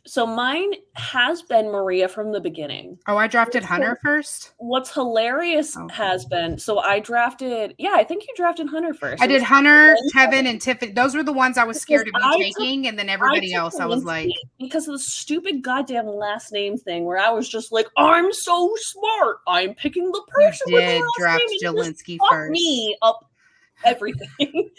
So mine has been Maria from the beginning. Oh, I drafted Hunter first. What's hilarious has been, so I drafted, I think you drafted Hunter first. I did Hunter, Tevin, and Tiffany. Those were the ones I was scared of you taking, and then everybody else I was like. Because of the stupid goddamn last name thing where I was just like, I'm so smart. I'm picking the person with the last draft name. Jelinski first. Me up everything.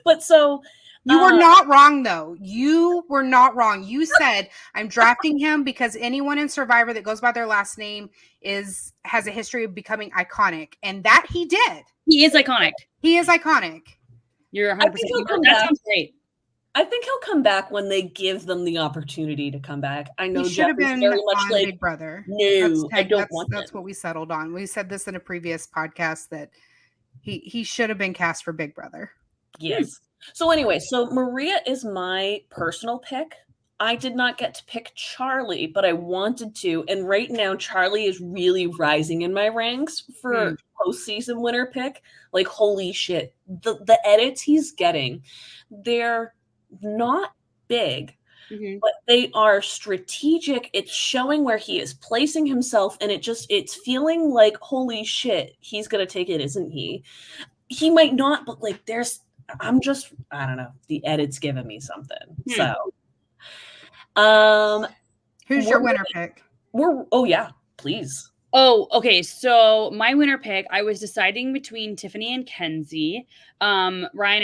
But so... You were not wrong, though. You were not wrong. You said, I'm drafting him because anyone in Survivor that goes by their last name has a history of becoming iconic. And that he did. He is iconic. He is iconic. You're 100%. That sounds great. I think he'll come back when they give them the opportunity to come back. I know he should have been very much on Big Brother. No, I don't want That's what we settled on. We said this in a previous podcast that he should have been cast for Big Brother. Yes. So anyway, so Maria is my personal pick. I did not get to pick Charlie, but I wanted to. And right now, Charlie is really rising in my ranks for postseason winner pick. Like, holy shit. The edits he's getting, they're not big, but they are strategic. It's showing where he is placing himself. And it's feeling like, holy shit, he's going to take it, isn't he? He might not, but I don't know. The edit's giving me something. So, who's your winner pick? Please. Oh, okay. So my winner pick, I was deciding between Tiffany and Kenzie. My boyfriend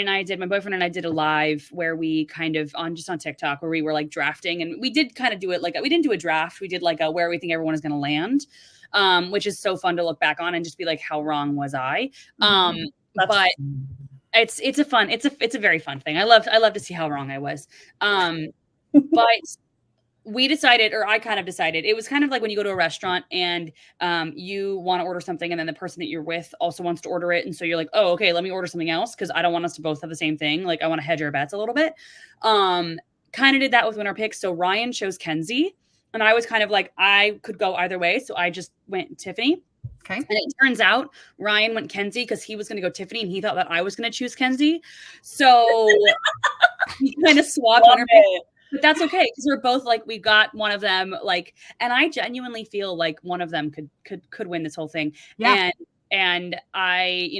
and I did a live where we kind of on TikTok where we were drafting, and we did kind of do it we didn't do a draft. We did a where we think everyone is going to land, which is so fun to look back on and just be like, how wrong was I? But it's a very fun thing. I love to see how wrong I was. But we decided, or I kind of decided, it was kind of like when you go to a restaurant and you want to order something and then the person that you're with also wants to order it. And so you're like, oh, okay, let me order something else because I don't want us to both have the same thing. I want to hedge our bets a little bit. Kind of did that with winner picks. So Ryan chose Kenzie and I was kind of like, I could go either way. So I just went Tiffany. Okay. And it turns out Ryan went Kenzie because he was going to go Tiffany and he thought that I was going to choose Kenzie. So we kind of swapped winner picks. But that's okay because we're both we got one of them and I genuinely feel like one of them could win this whole thing. Yeah. And I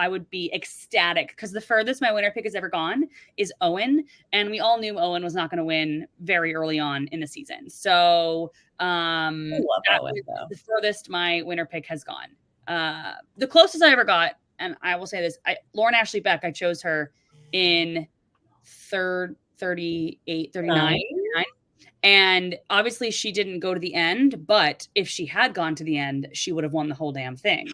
would be ecstatic because the furthest my winner pick has ever gone is Owen, and we all knew Owen was not going to win very early on in the season. So Owen, the furthest my winner pick has gone. The closest I ever got, and I will say this, Lauren Ashley Beck, I chose her in 38, 39. And obviously she didn't go to the end, but if she had gone to the end, she would have won the whole damn thing.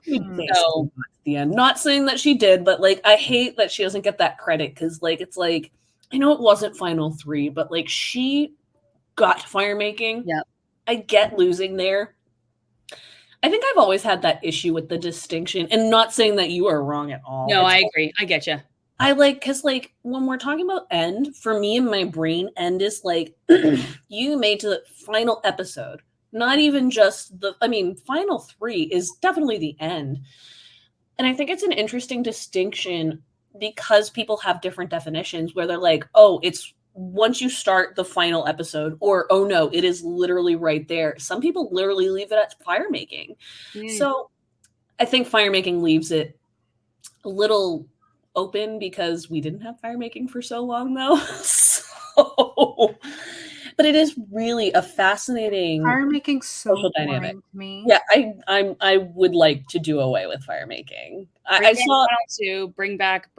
So the end. Not saying that she did, but like I hate that she doesn't get that credit because like it's like I know it wasn't final 3, but like she got to fire making. Yep. I get losing there. I think I've always had that issue with the distinction, and not saying that you are wrong at all. No, I agree. I get you. I like because like when we're talking about end, for me in my brain, end is like you made to the final episode. Not even just final 3 is definitely the end. And I think it's an interesting distinction because people have different definitions where they're like, oh, it's once you start the final episode, or oh no, it is literally right there. Some people literally leave it at fire making. So I think fire making leaves it a little open because we didn't have fire making for so long though. But it is really a fascinating Fire making social dynamic to me. Yeah, I would like to do away with fire making. I saw to bring back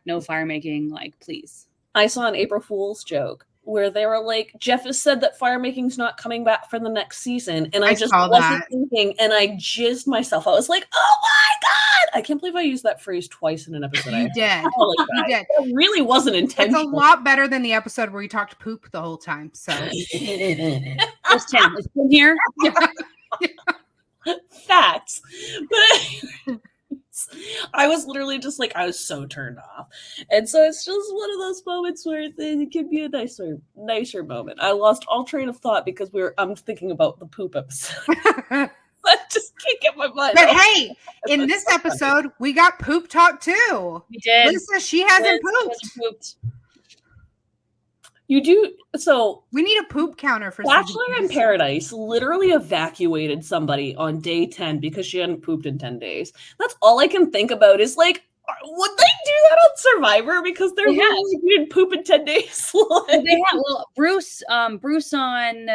no fire making, like please. I saw an April Fool's joke where they were like, Jeff has said that fire making's not coming back for the next season, and I just wasn't thinking, and I jizzed myself. I was like, oh my god! I can't believe I used that phrase twice in an episode. You did. You did. It really wasn't intentional. It's a lot better than the episode where you talked poop the whole time. So it's Tim. It's Tim here. Facts. But I was literally just like, I was so turned off. And so it's just one of those moments where it could be a nicer moment. I lost all train of thought because I'm thinking about the poop episode. I just can't get my mind. But hey, in this episode, we got poop talk too. We did. Lisa, she hasn't pooped. You do. So we need a poop counter for Bachelor in Paradise literally evacuated somebody on day 10 because she hadn't pooped in 10 days. That's all I can think about is like, would they do that on Survivor? Because they're really like, you didn't poop in 10 days. They had, well, Bruce on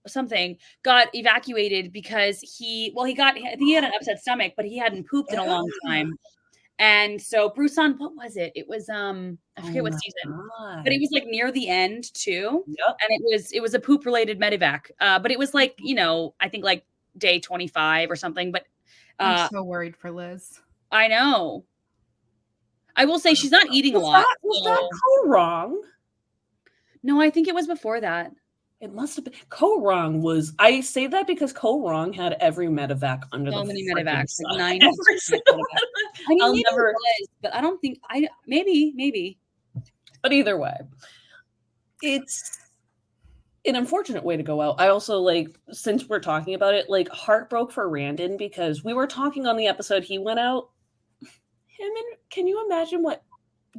something got evacuated because he had an upset stomach, but he hadn't pooped in a long time. And so Bruce on, what was it? It was I forget what season, but it was like near the end too. Yep. And it was a poop related medevac. But it was like, I think like day 25 or something. But I'm so worried for Liz. I know. I will say she's not eating a lot. Was that co-wrong? No, I think it was before that. It must have been. Co-wrong was. I say that because co-wrong had every medevac under so the many medevacs, sun. Like 9. I mean, I'll never. But I don't think maybe. But either way, it's an unfortunate way to go out. I also since we're talking about it, heart broke for Randon because we were talking on the episode he went out. Can you imagine what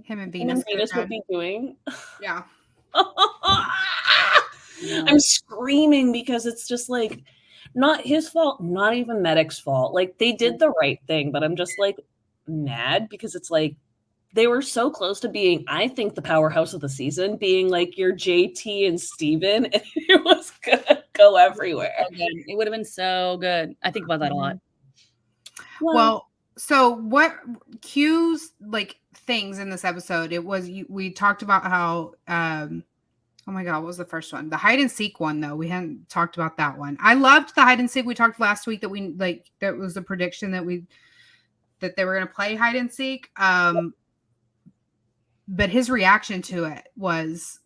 him and Venus would be doing? Yeah. I'm screaming because it's just not his fault, not even Medic's fault. They did the right thing, but I'm just mad because it's they were so close to being, I think, the powerhouse of the season, being your JT and Steven, and it was gonna go everywhere. It would have been so good. I think about that a lot. Well, so what cues things in this episode? It was we talked about how oh my god, what was the first one? The hide and seek one, though. We hadn't talked about that one. I loved the hide and seek. We talked last week that we that was a prediction that they were going to play hide and seek. But his reaction to it was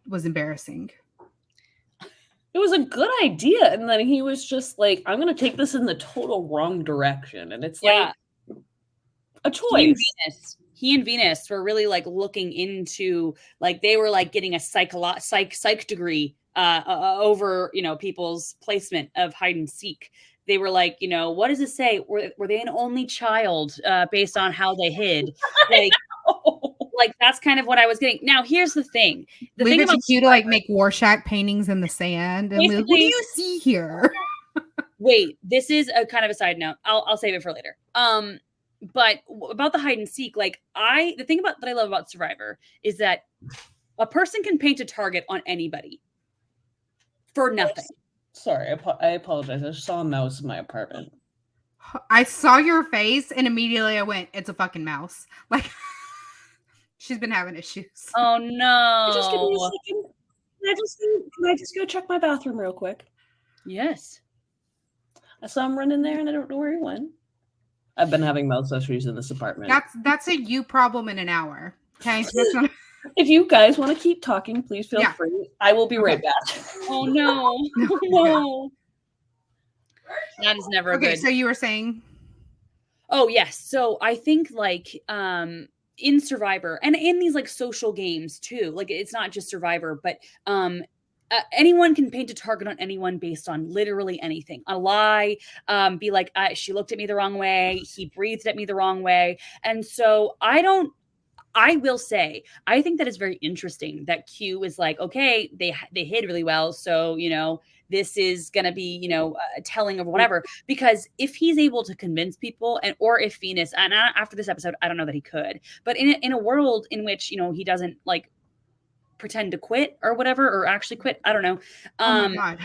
embarrassing. It was a good idea, and then he was just I'm going to take this in the total wrong direction, and it's a choice. He and Venus were really looking into they were getting a psych degree over people's placement of hide and seek. They were what does it say? Were they an only child based on how they hid? That's kind of what I was getting. Now here's the thing. The thing about you to make Rorschach paintings in the sand and what do you see here? Wait, this is a kind of a side note. I'll save it for later. But about the hide and seek, the thing that I love about Survivor is that a person can paint a target on anybody for nothing. Sorry, I apologize. I saw a mouse in my apartment. I saw your face and immediately I went, "It's a fucking mouse." She's been having issues. Oh no! Just give me a second. Can I just go check my bathroom real quick? Yes. I saw him running there, and I don't know where he went. I've been having mouth issues in this apartment. That's a you problem in an hour. Okay. That's not... If you guys want to keep talking, please feel Yeah. free. I will be right back. Oh no. No. That is never Okay, good. so you were saying? Oh yes. So I think like in Survivor and in these like social games too, like it's not just Survivor, but anyone can paint a target on anyone based on literally anything. A lie, be like, she looked at me the wrong way, he breathed at me the wrong way. And so I will say, I think that it's very interesting that Q is like, okay, they hid really well. So, this is going to be, telling of whatever, because if he's able to convince people or if Venus, and after this episode, I don't know that he could, but in a world in which, he doesn't like pretend to quit or whatever, or actually quit. I don't know. Oh my God.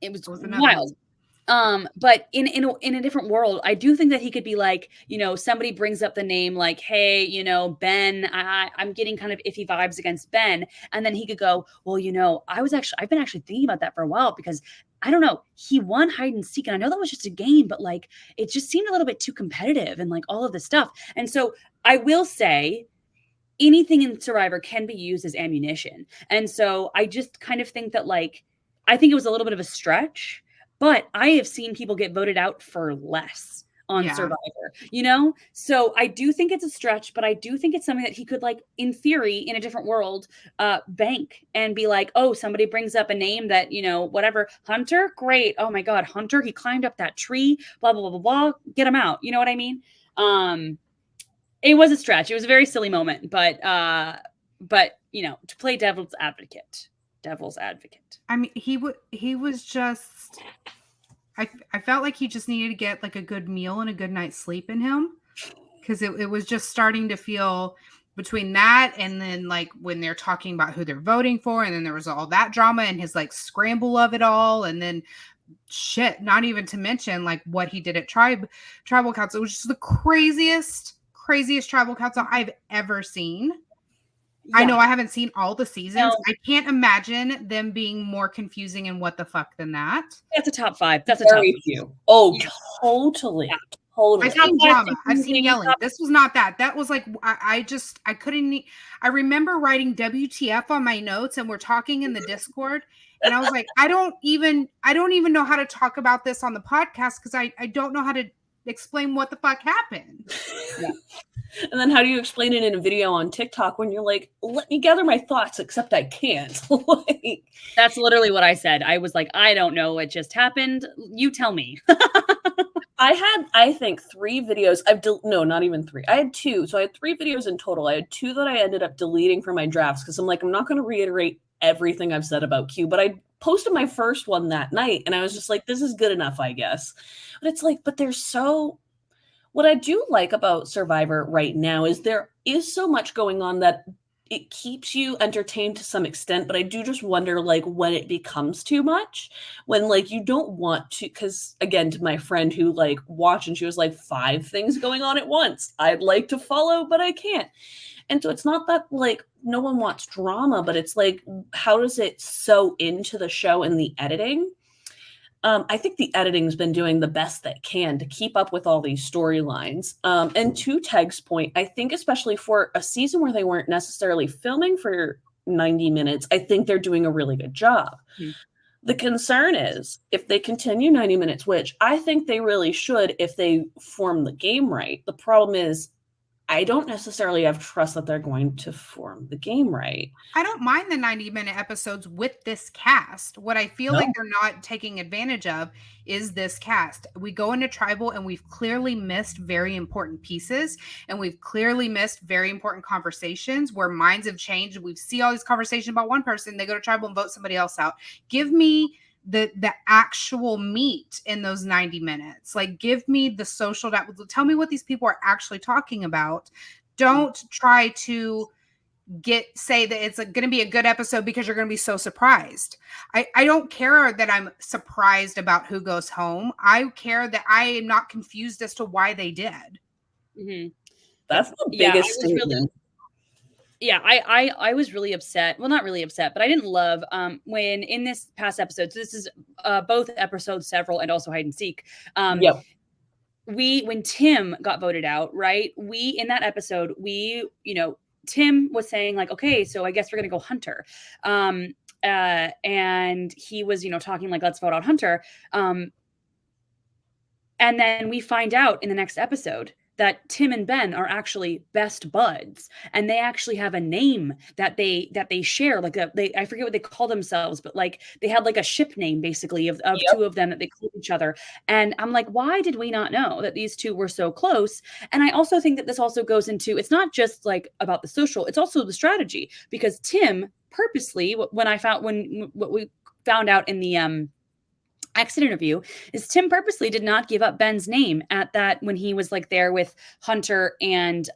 It was wild. But in a different world, I do think that he could be like, somebody brings up the name like, hey, Ben, I'm getting kind of iffy vibes against Ben. And then he could go, well, I've been actually thinking about that for a while because I don't know, he won hide and seek. And I know that was just a game, but like, it just seemed a little bit too competitive and like all of this stuff. And so I will say, anything in Survivor can be used as ammunition. And so I just kind of think that like, I think it was a little bit of a stretch, but I have seen people get voted out for less on Survivor, So I do think it's a stretch, but I do think it's something that he could like, in theory, in a different world, bank and be like, oh, somebody brings up a name that, whatever. Hunter, great. Oh my God, Hunter, he climbed up that tree, blah, blah, blah, blah, blah. Get him out. You know what I mean? It was a stretch. It was a very silly moment, but to play devil's advocate. I mean, he was just, I felt like he just needed to get like a good meal and a good night's sleep in him, because it was just starting to feel between that and then like when they're talking about who they're voting for, and then there was all that drama and his like scramble of it all, and then shit, not even to mention like what he did at tribal council. It was just the craziest tribal council I've ever seen. Yeah. I know I haven't seen all the seasons. No. I can't imagine them being more confusing and what the fuck than that. That's a top 5. That's a top few. Oh, yeah. Totally. Yeah. Totally. I've seen drama. I've seen yelling. This was not that. That was like, I couldn't. I remember writing WTF on my notes, and we're talking in the Discord, and I was like, I don't even know how to talk about this on the podcast because I don't know how to explain what the fuck happened. Yeah. And then how do you explain it in a video on TikTok when you're like, let me gather my thoughts, except I can't. Like, that's literally what I said. I was like, I don't know what just happened. You tell me. I had, I think, 3 videos. No, not even 3. I had 2. So I had 3 videos in total. I had 2 that I ended up deleting from my drafts because I'm like, I'm not going to reiterate everything I've said about Q, but I posted my first one that night and I was just like, this is good enough, I guess. But it's like, what I do like about Survivor right now is there is so much going on that it keeps you entertained to some extent, but I do just wonder like when it becomes too much, when like you don't want to, because again, to my friend who like watched and she was like 5 things going on at once. I'd like to follow, but I can't. And so it's not that like no one wants drama, but it's like, how does it sew into the show and the editing? I think the editing's been doing the best they can to keep up with all these storylines. And to Teg's point, I think especially for a season where they weren't necessarily filming for 90 minutes, I think they're doing a really good job. Mm-hmm. The concern is if they continue 90 minutes, which I think they really should if they form the game right. The problem is I don't necessarily have trust that they're going to form the game right. I don't mind the 90-minute episodes with this cast. What I feel like they're not taking advantage of is this cast. We go into tribal and we've clearly missed very important pieces, and we've clearly missed very important conversations where minds have changed. We see all these conversations about one person, they go to tribal and vote somebody else out. Give me the actual meat in those 90 minutes. Like, give me the social, tell me what these people are actually talking about. Don't try to say that it's going to be a good episode because you're going to be so surprised. I don't care that I'm surprised about who goes home. I care that I am not confused as to why they did. Mm-hmm. That's the biggest statement. I was really upset. Well, not really upset, but I didn't love when in this past episode. So this is both episodes, several, and also hide and seek. when Tim got voted out, right? In that episode, Tim was saying like, okay, so I guess we're going to go Hunter. And he was, talking like, let's vote out Hunter. And then we find out in the next episode that Tim and Ben are actually best buds, and they actually have a name that they share. Like I forget what they call themselves, but like they had like a ship name basically of two of them that they called each other. And I'm like, why did we not know that these two were so close? And I also think that this also goes into, it's not just like about the social, it's also the strategy, because Tim purposely, what we found out in the exit interview, is Tim purposely did not give up Ben's name at that when he was like there with Hunter and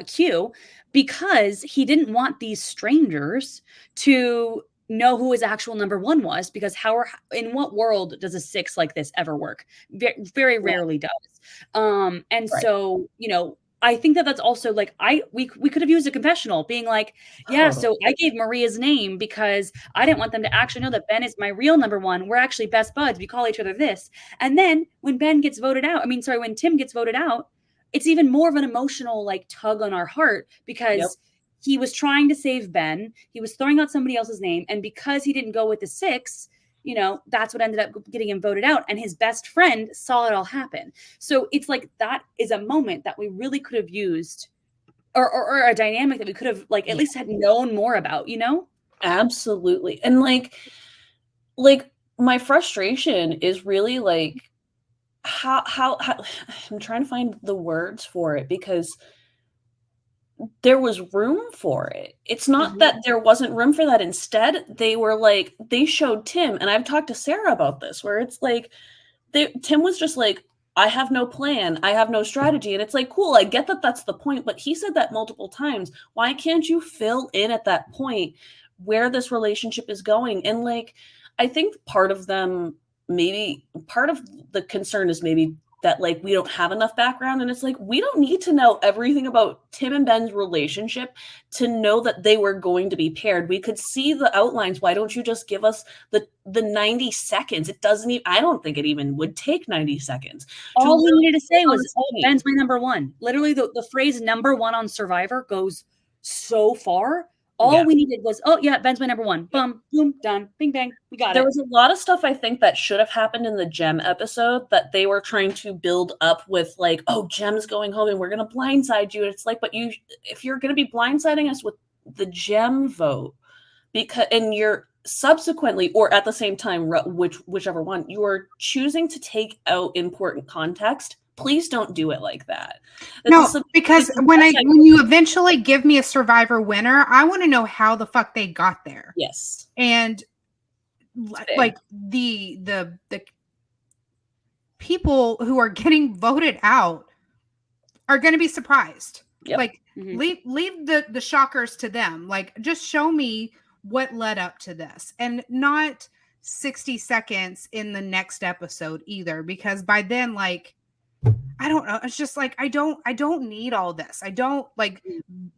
Q, because he didn't want these strangers to know who his actual number one was, because in what world does a 6 like this ever work? Very rarely does. So, I think that that's also like, we could have used a confessional being like, yeah, so I gave Maria's name because I didn't want them to actually know that Ben is my real number one. We're actually best buds. We call each other this. And then when Tim gets voted out, it's even more of an emotional like tug on our heart, because he was trying to save Ben. He was throwing out somebody else's name. And because he didn't go with the 6, that's what ended up getting him voted out. And his best friend saw it all happen. So it's like, that is a moment that we really could have used, or a dynamic that we could have like at least had known more about, Absolutely. And like my frustration is really like how I'm trying to find the words for it, because there was room for it. It's not that there wasn't room for that. Instead, they were like, they showed Tim, and I've talked to Sarah about this, where it's like, Tim was just like, I have no plan. I have no strategy. And it's like, cool, I get that that's the point, but he said that multiple times. Why can't you fill in at that point where this relationship is going? And like, I think part of the concern is maybe that like we don't have enough background, and it's like, we don't need to know everything about Tim and Ben's relationship to know that they were going to be paired. We could see the outlines. Why don't you just give us the 90 seconds? It doesn't even, I don't think it even would take 90 seconds. All he needed to say was, Ben's my number one. Literally the phrase number one on Survivor goes so far. All we needed was, Ben's my number one. Boom, boom, done. Bing, bang. We got it. There was a lot of stuff I think that should have happened in the Gem episode that they were trying to build up with, like, oh, Gem's going home and we're going to blindside you. And it's like, but if you're going to be blindsiding us with the Gem vote, and you're subsequently, or at the same time, whichever one, you are choosing to take out important context, please don't do it like that. Because when you eventually give me a Survivor winner, I want to know how the fuck they got there. Yes. And like the people who are getting voted out are going to be surprised. Yep. Like leave the shockers to them. Like, just show me what led up to this, and not 60 seconds in the next episode either, because by then, like, I don't know. It's just like, I don't need all this. I don't, like,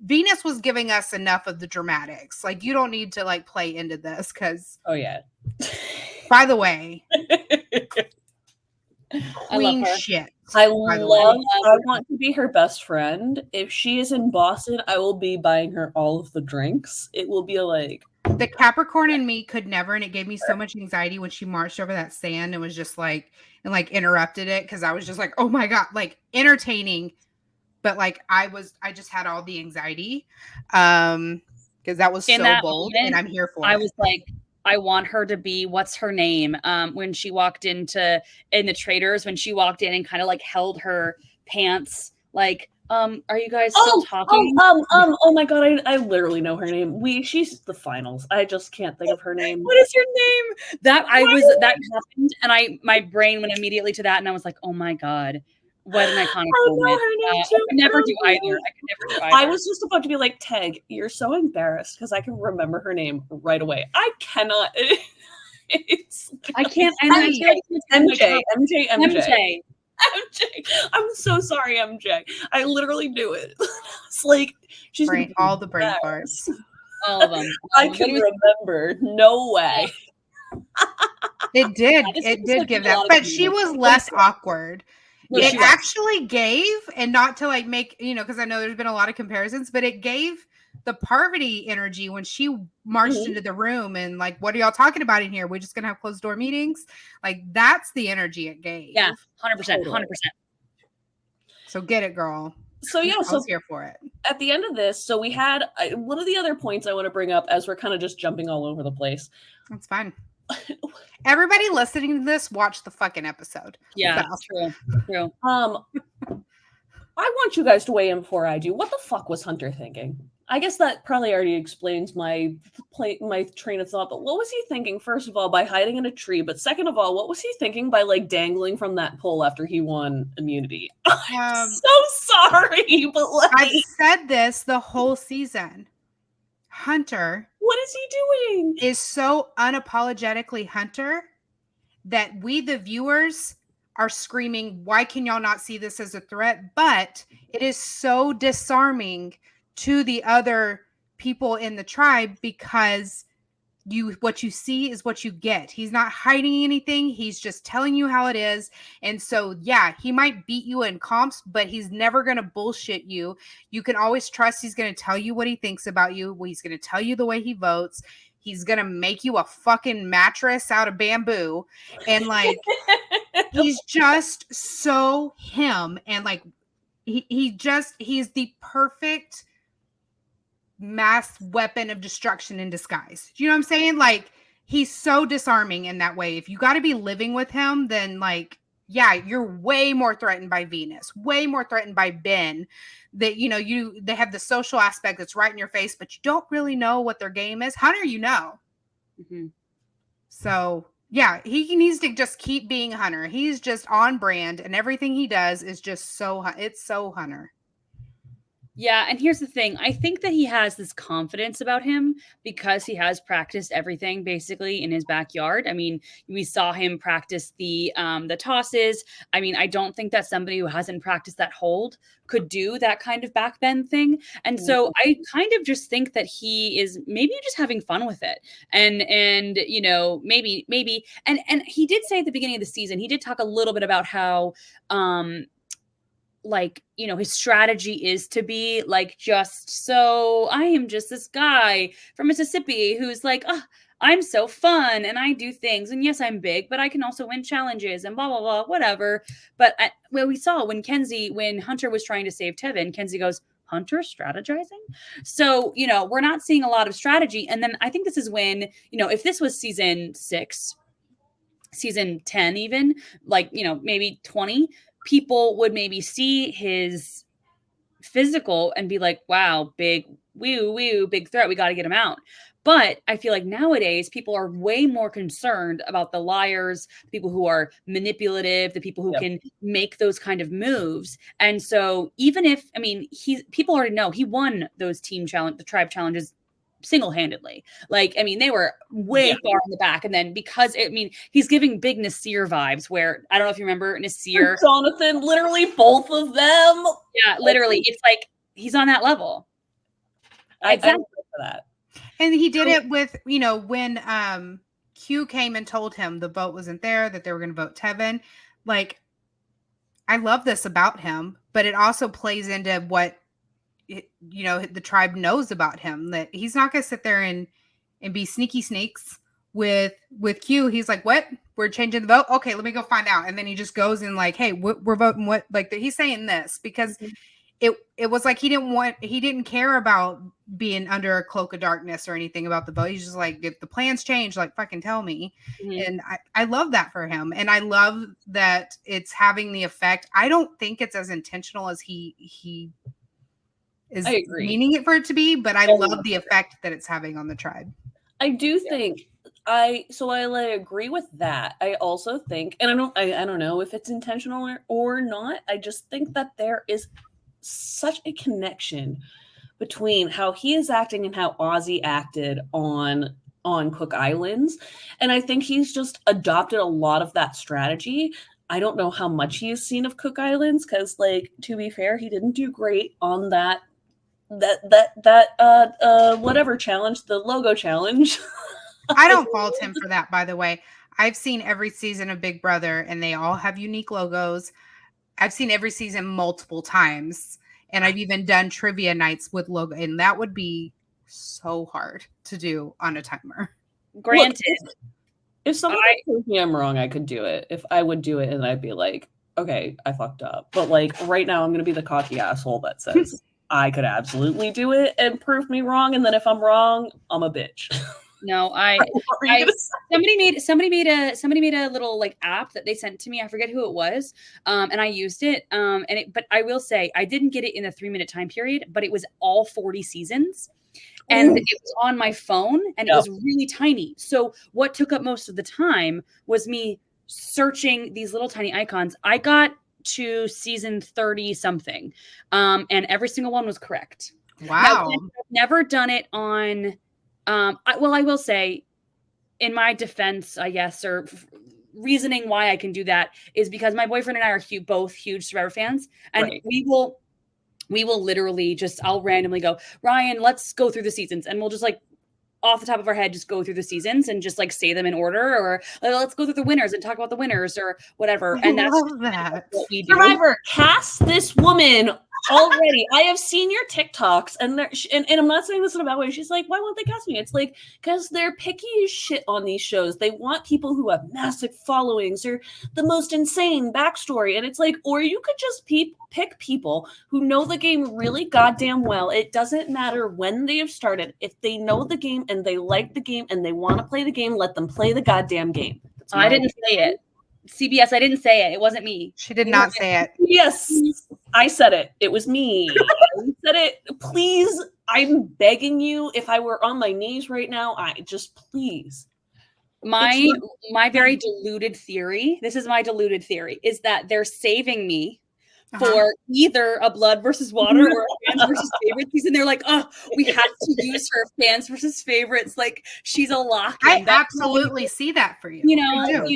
Venus was giving us enough of the dramatics. Like, you don't need to like play into this, because by the way, queen shit. I want to be her best friend. If she is in Boston, I will be buying her all of the drinks. It will be like, the Capricorn in me could never, and it gave me so much anxiety when she marched over that sand and was just like, and like interrupted it, because I was just like, oh my god, like entertaining, but like I just had all the anxiety, because that was so bold, moment, and I'm here for it. I was like, I want her to be, what's her name? When she walked in the Traders, when she walked in and kind of like held her pants, like, are you guys still talking? Oh my god, I literally know her name. She's the finals. I just can't think of her name. What is your name? That happened, and my brain went immediately to that, and I was like, oh my god, what an iconic moment. I could never do either. I was just about to be like, Tag, you're so embarrassed because I can remember her name right away. I cannot. I can't. MJ. I'm so sorry, MJ. I literally knew it. It's like, she's all the brain parts. All of them. I can remember. No way. It did. It did give that. But she was less awkward. It actually gave, and not to like make, because I know there's been a lot of comparisons, but it gave the Parvati energy when she marched into the room and like, what are y'all talking about in here? We're just going to have closed door meetings. Like, that's the energy it gave. Yeah, 100%, 100%. So get it, girl. So yeah, I was here for it. At the end of this, so we had one of the other points I want to bring up as we're kind of just jumping all over the place. That's fine. Everybody listening to this, watch the fucking episode. Yeah, true. I want you guys to weigh in before I do. What the fuck was Hunter thinking? I guess that probably already explains my train of thought, but what was he thinking, first of all, by hiding in a tree? But second of all, what was he thinking by like dangling from that pole after he won immunity? I'm so sorry, but like, I've said this the whole season. Hunter, what is he doing? Is so unapologetically Hunter that we, the viewers, are screaming, why can y'all not see this as a threat? But it is so disarming to the other people in the tribe because what you see is what you get. He's not hiding anything. He's just telling you how it is. And so, yeah, he might beat you in comps, but he's never going to bullshit you. You can always trust he's going to tell you what he thinks about you. He's going to tell you the way he votes. He's going to make you a fucking mattress out of bamboo. And like, he's just so him. And like, he's the perfect mass weapon of destruction in disguise. You know what I'm saying? Like, he's so disarming in that way. If you got to be living with him, then like, yeah, you're way more threatened by Venus, way more threatened by Ben. That, they have the social aspect that's right in your face, but you don't really know what their game is. Hunter, Mm-hmm. So yeah, he needs to just keep being Hunter. He's just on brand, and everything he does is just it's so Hunter. Yeah, and here's the thing. I think that he has this confidence about him because he has practiced everything basically in his backyard. I mean, we saw him practice the tosses. I mean, I don't think that somebody who hasn't practiced that hold could do that kind of backbend thing. And so I kind of just think that he is maybe just having fun with it. And maybe and he did say at the beginning of the season, he did talk a little bit about how his strategy is to be like, just so I am just this guy from Mississippi who's like, oh, I'm so fun and I do things. And yes, I'm big, but I can also win challenges and blah, blah, blah, whatever. But we saw when Hunter was trying to save Tevin, Kenzie goes, Hunter strategizing? So, we're not seeing a lot of strategy. And then I think this is when, if this was season 6, season 10, even like, maybe 20, people would maybe see his physical and be like, wow, big threat. We got to get him out. But I feel like nowadays people are way more concerned about the liars, the people who are manipulative, the people who can make those kind of moves. And so even if, people already know he won those the tribe challenges single-handedly. Like, they were way far in the back. And then because, he's giving big Nasir vibes where, I don't know if you remember Nasir. Jonathan, literally both of them. Yeah, literally. It's like, he's on that level. Exactly. For that. And he did it with, when Q came and told him the vote wasn't there, that they were going to vote Tevin. Like, I love this about him, but it also plays into what the tribe knows about him, that he's not going to sit there and be sneaky snakes with Q. He's like, what? We're changing the vote? Okay, let me go find out. And then he just goes and like, hey, we're voting what? Like, he's saying this because it was like he didn't care about being under a cloak of darkness or anything about the vote. He's just like, if the plans change, like, fucking tell me. And I love that for him. And I love that it's having the effect. I don't think it's as intentional as he is meaning it for it to be, but I love the effect that it's having on the tribe. I do think I agree with that. I also think, and I don't know if it's intentional or not. I just think that there is such a connection between how he is acting and how Ozzy acted on Cook Islands. And I think he's just adopted a lot of that strategy. I don't know how much he has seen of Cook Islands because, like, to be fair, he didn't do great on that whatever challenge, the logo challenge. I don't fault him for that, by the way. I've seen every season of Big Brother and they all have unique logos. I've seen every season multiple times, and I've even done trivia nights with Logan, and that would be so hard to do on a timer. Granted, Look, if someone told me I'm wrong, I could do it. If I would do it, and I'd be like, okay, I fucked up. But like right now, I'm gonna be the cocky asshole that says I could absolutely do it and prove me wrong, and then if I'm wrong, I'm a bitch. no, somebody made a little like app that they sent to me. I forget who it was. And I used it. But I will say I didn't get it in a 3-minute time period, but it was all 40 seasons. And it was on my phone and it was really tiny. So what took up most of the time was me searching these little tiny icons. I got to season 30 something. And every single one was correct. Wow. Now, I've never done it on I will say, in my defense, I guess, or reasoning why I can do that is because my boyfriend and I are both huge Survivor fans, and we will literally I'll randomly go, Ryan, let's go through the seasons, and we'll just like off the top of our head just go through the seasons and just like say them in order, or let's go through the winners and talk about the winners or whatever. And that's what we do. Survivor, cast this woman already. I have seen your TikToks, and I'm not saying this in a bad way. She's like, why won't they cast me? It's like, because they're picky as shit on these shows. They want people who have massive followings or the most insane backstory. And it's like, or you could just pick people who know the game really goddamn well. It doesn't matter when they have started. If they know the game and they like the game and they want to play the game, let them play the goddamn game. I didn't say it. CBS, I didn't say it. It wasn't me. She did not say it. Yes, I said it. It was me. I said it. Please, I'm begging you. If I were on my knees right now, please. My very deluded theory, this is my deluded theory, is that they're saving me for either a blood versus water or a fans versus favorites season. They're like, oh, we have to use her fans versus favorites. Like she's a lock. I absolutely see that for you. You gotta be a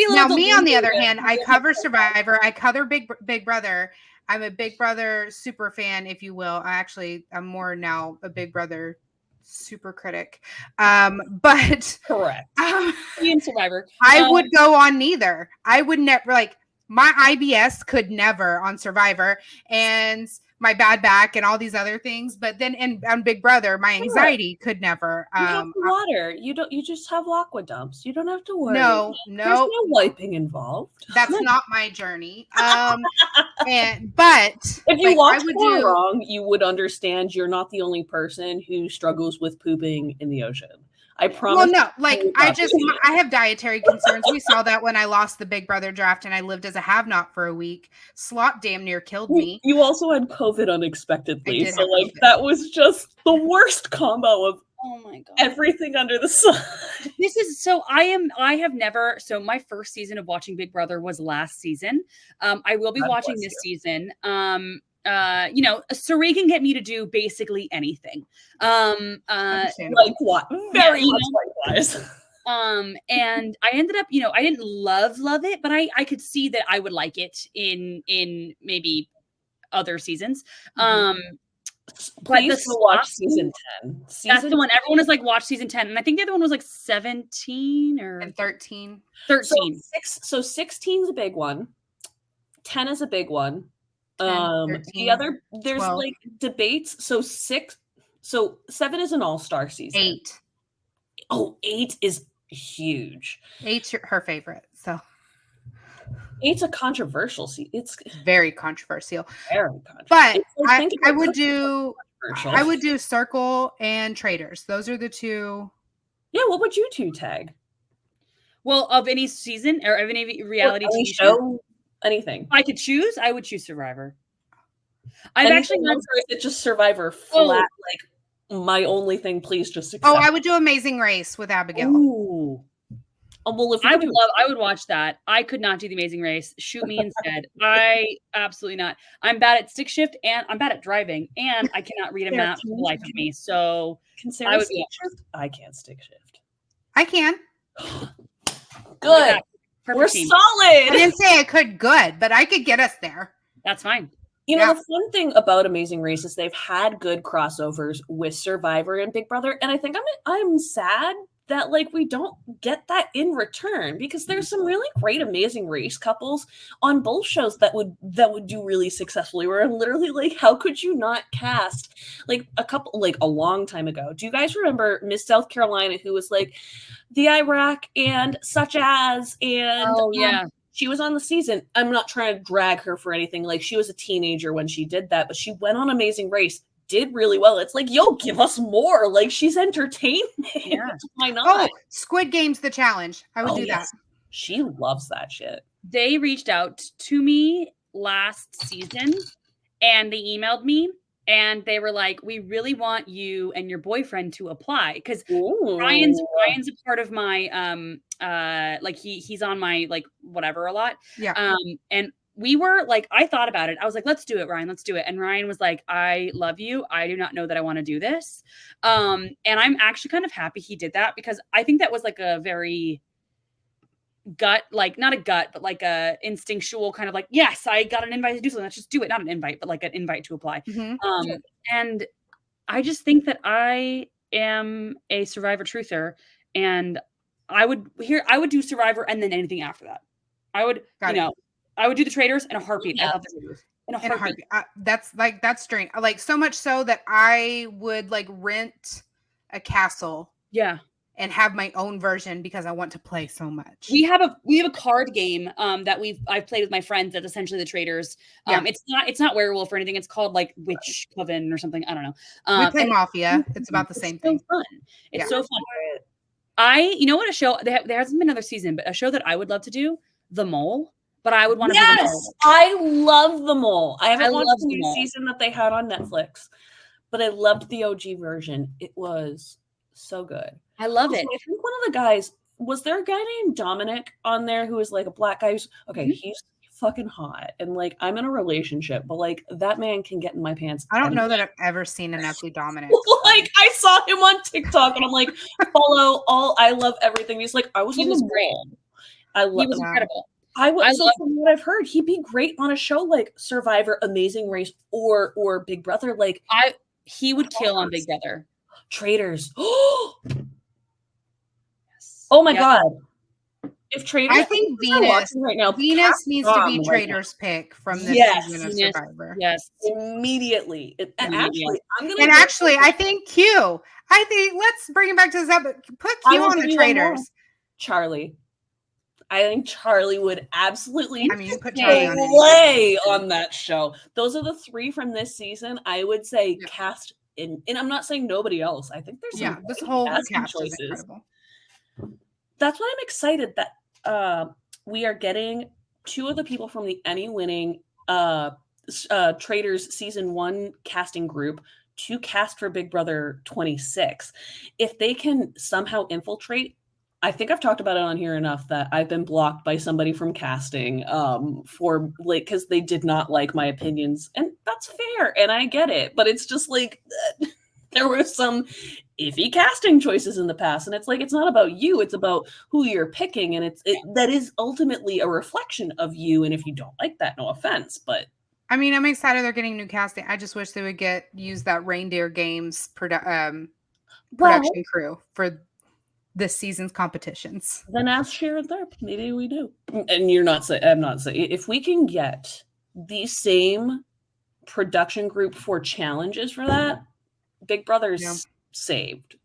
little. Now, me on the other hand, I cover Survivor. I cover Big Brother. I'm a Big Brother super fan, if you will. I'm more now a Big Brother super critic. But correct. In Survivor, I would go on neither. I would never like. My IBS could never on Survivor, and my bad back and all these other things. But then on Big Brother, my anxiety could never. You have water. You just have aqua dumps. You don't have to worry. No. There's no wiping involved. That's not my journey. But if you walked wrong, you would understand you're not the only person who struggles with pooping in the ocean. I promise. Well, no, I have dietary concerns. We saw that when I lost the Big Brother draft and I lived as a have-not for a week. Slot damn near killed me. You also had COVID unexpectedly. So that was just the worst combo of oh my God, everything under the sun. This is my first season of watching Big Brother was last season. I will be watching this season. Suri can get me to do basically anything. Like what? Very much likewise. And I ended up, I didn't love it, but I could see that I would like it in maybe other seasons. Please watch season 10. That's the one. Everyone is like, watch season 10. And I think the other one was like 17 or 13. 13. So 16 is a big one. 10 is a big one. 13, the other, there's 12. like debates. So 7 is an all-star season. 8. Oh, 8 is huge. 8's her favorite. So 8's a controversial season. It's very controversial. Very controversial. But I would do Circle and Traders. Those are the two. Yeah, what would you two tag? Well, of any season or of any reality TV show, anything. If I could choose, I would choose Survivor. Is it just Survivor flat? Like my only thing, please just accept. Oh, I would do Amazing Race with Abigail. Ooh. Well, if I would watch that. I could not do the Amazing Race. Shoot me instead. Absolutely not. I'm bad at stick shift and I'm bad at driving, and I cannot read a map for the life of me. So I would stick shift. I can't stick shift. I can. Good. We're solid. I didn't say I could good, but I could get us there. That's fine. You know, the fun thing about Amazing Race is they've had good crossovers with Survivor and Big Brother, and I think I'm sad that like we don't get that in return, because there's some really great amazing race couples on both shows that would do really successfully, where I'm literally like, how could you not cast like a couple, like a long time ago? Do you guys remember Miss South Carolina, who was like the Iraq and such as, and Oh yeah. she was on the season. I'm not trying to drag her for anything. Like, she was a teenager when she did that, but she went on Amazing Race, did really well. It's like, yo, give us more. Like, she's entertaining. Yeah. Why not? Oh, Squid Game's the challenge. I would do that. She loves that shit. They reached out to me last season and they emailed me and they were like, we really want you and your boyfriend to apply, because Ryan's a part of my like he's on my like whatever a lot. Yeah. And we were like, I thought about it. I was like, let's do it, Ryan, let's do it. And Ryan was like, I love you. I do not know that I want to do this. And I'm actually kind of happy he did that, because I think that was like a very gut, like not a gut, but like a instinctual kind of like, yes, I got an invite to do something. Let's just do it. Not an invite, but like an invite to apply. And I just think that I am a Survivor truther, and I would do Survivor and then anything after that. I would, I would do the Traitors in a heartbeat. I love the Traitors in a heartbeat. That's strange. Like, so much so that I would like rent a castle. Yeah. And have my own version because I want to play so much. We have a card game that I've played with my friends that's essentially the Traitors. It's not werewolf or anything. It's called like Witch Coven or something. I don't know. We play Mafia. It's about the same thing. So fun. It's so fun. You know what, a show, there hasn't been another season, but a show that I would love to do, The Mole. But I would want to be The Mole. I love The Mole. I haven't watched the new season that they had on Netflix, but I loved the OG version. It was so good. I love it. I think one of the guys, was there a guy named Dominic on there who was like a black guy? He's fucking hot. And like, I'm in a relationship, but like, that man can get in my pants. I don't know that I've ever seen an ugly Dominic. Like, I saw him on TikTok and I'm like, I love everything. He's like, I was in this role. He was incredible. From what I've heard, he'd be great on a show like Survivor, Amazing Race, or Big Brother. Like, he would kill on Big Brother. Traitors. Oh my God. If Traitors, I think Venus right now, Venus needs to be Traitors' pick from this season of Survivor. Yes, immediately. Actually, I think Q. Let's bring it back to this episode. Put Q on the Traitors. Charlie. I think Charlie would absolutely put Charlie on that show. Those are the three from this season. I would say cast in, and I'm not saying nobody else. I think there's this whole cast choices. Is incredible. That's why I'm excited that we are getting two of the people from the Emmy-winning Traitors Season 1 casting group to cast for Big Brother 26. If they can somehow infiltrate, I think I've talked about it on here enough that I've been blocked by somebody from casting for like, because they did not like my opinions, and that's fair, and I get it, but it's just like there were some iffy casting choices in the past, and it's like, it's not about you, it's about who you're picking, and that is ultimately a reflection of you, and if you don't like that, no offense, but I'm excited they're getting new casting. I just wish they would use that Reindeer Games production crew for this season's competitions. Then ask Sharon Tharp. Maybe we do. And I'm not saying, if we can get the same production group for challenges for that, Big Brother's saved.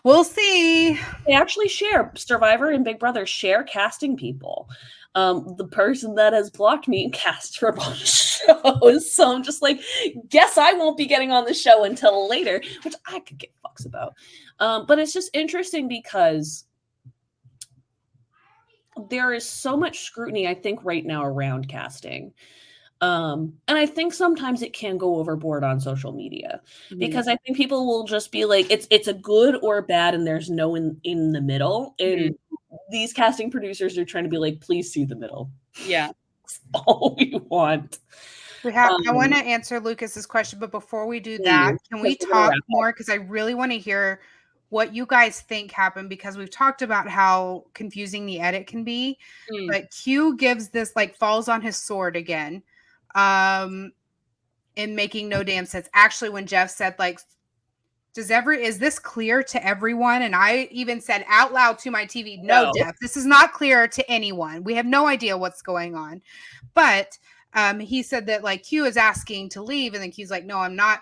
We'll see. They actually share, Survivor and Big Brother share casting people. The person that has blocked me cast for a bunch of shows. So I'm just like, guess I won't be getting on the show until later, which I could get fucks about. But it's just interesting because there is so much scrutiny, I think, right now around casting. And I think sometimes it can go overboard on social media because I think people will just be like, it's a good or bad, and there's no in the middle. And these casting producers are trying to be like, please see the middle. Yeah. That's all we want. I want to answer Lucas's question, but before we do that, can we talk more? Because I really want to hear what you guys think happened, because we've talked about how confusing the edit can be. But Q gives this, like, falls on his sword again. In making no damn sense. Actually, when Jeff said, like, Is this clear to everyone? And I even said out loud to my TV, no, Jeff, this is not clear to anyone. We have no idea what's going on. But he said that like Q is asking to leave, and then Q's like, no, I'm not.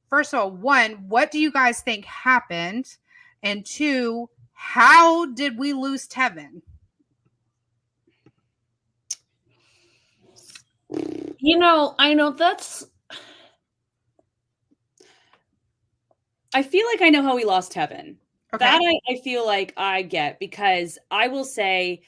First of all, one, what do you guys think happened? And two, how did we lose Tevin? I know that's... I feel like I know how we lost Tevin. Okay. That I feel like I get, because I will say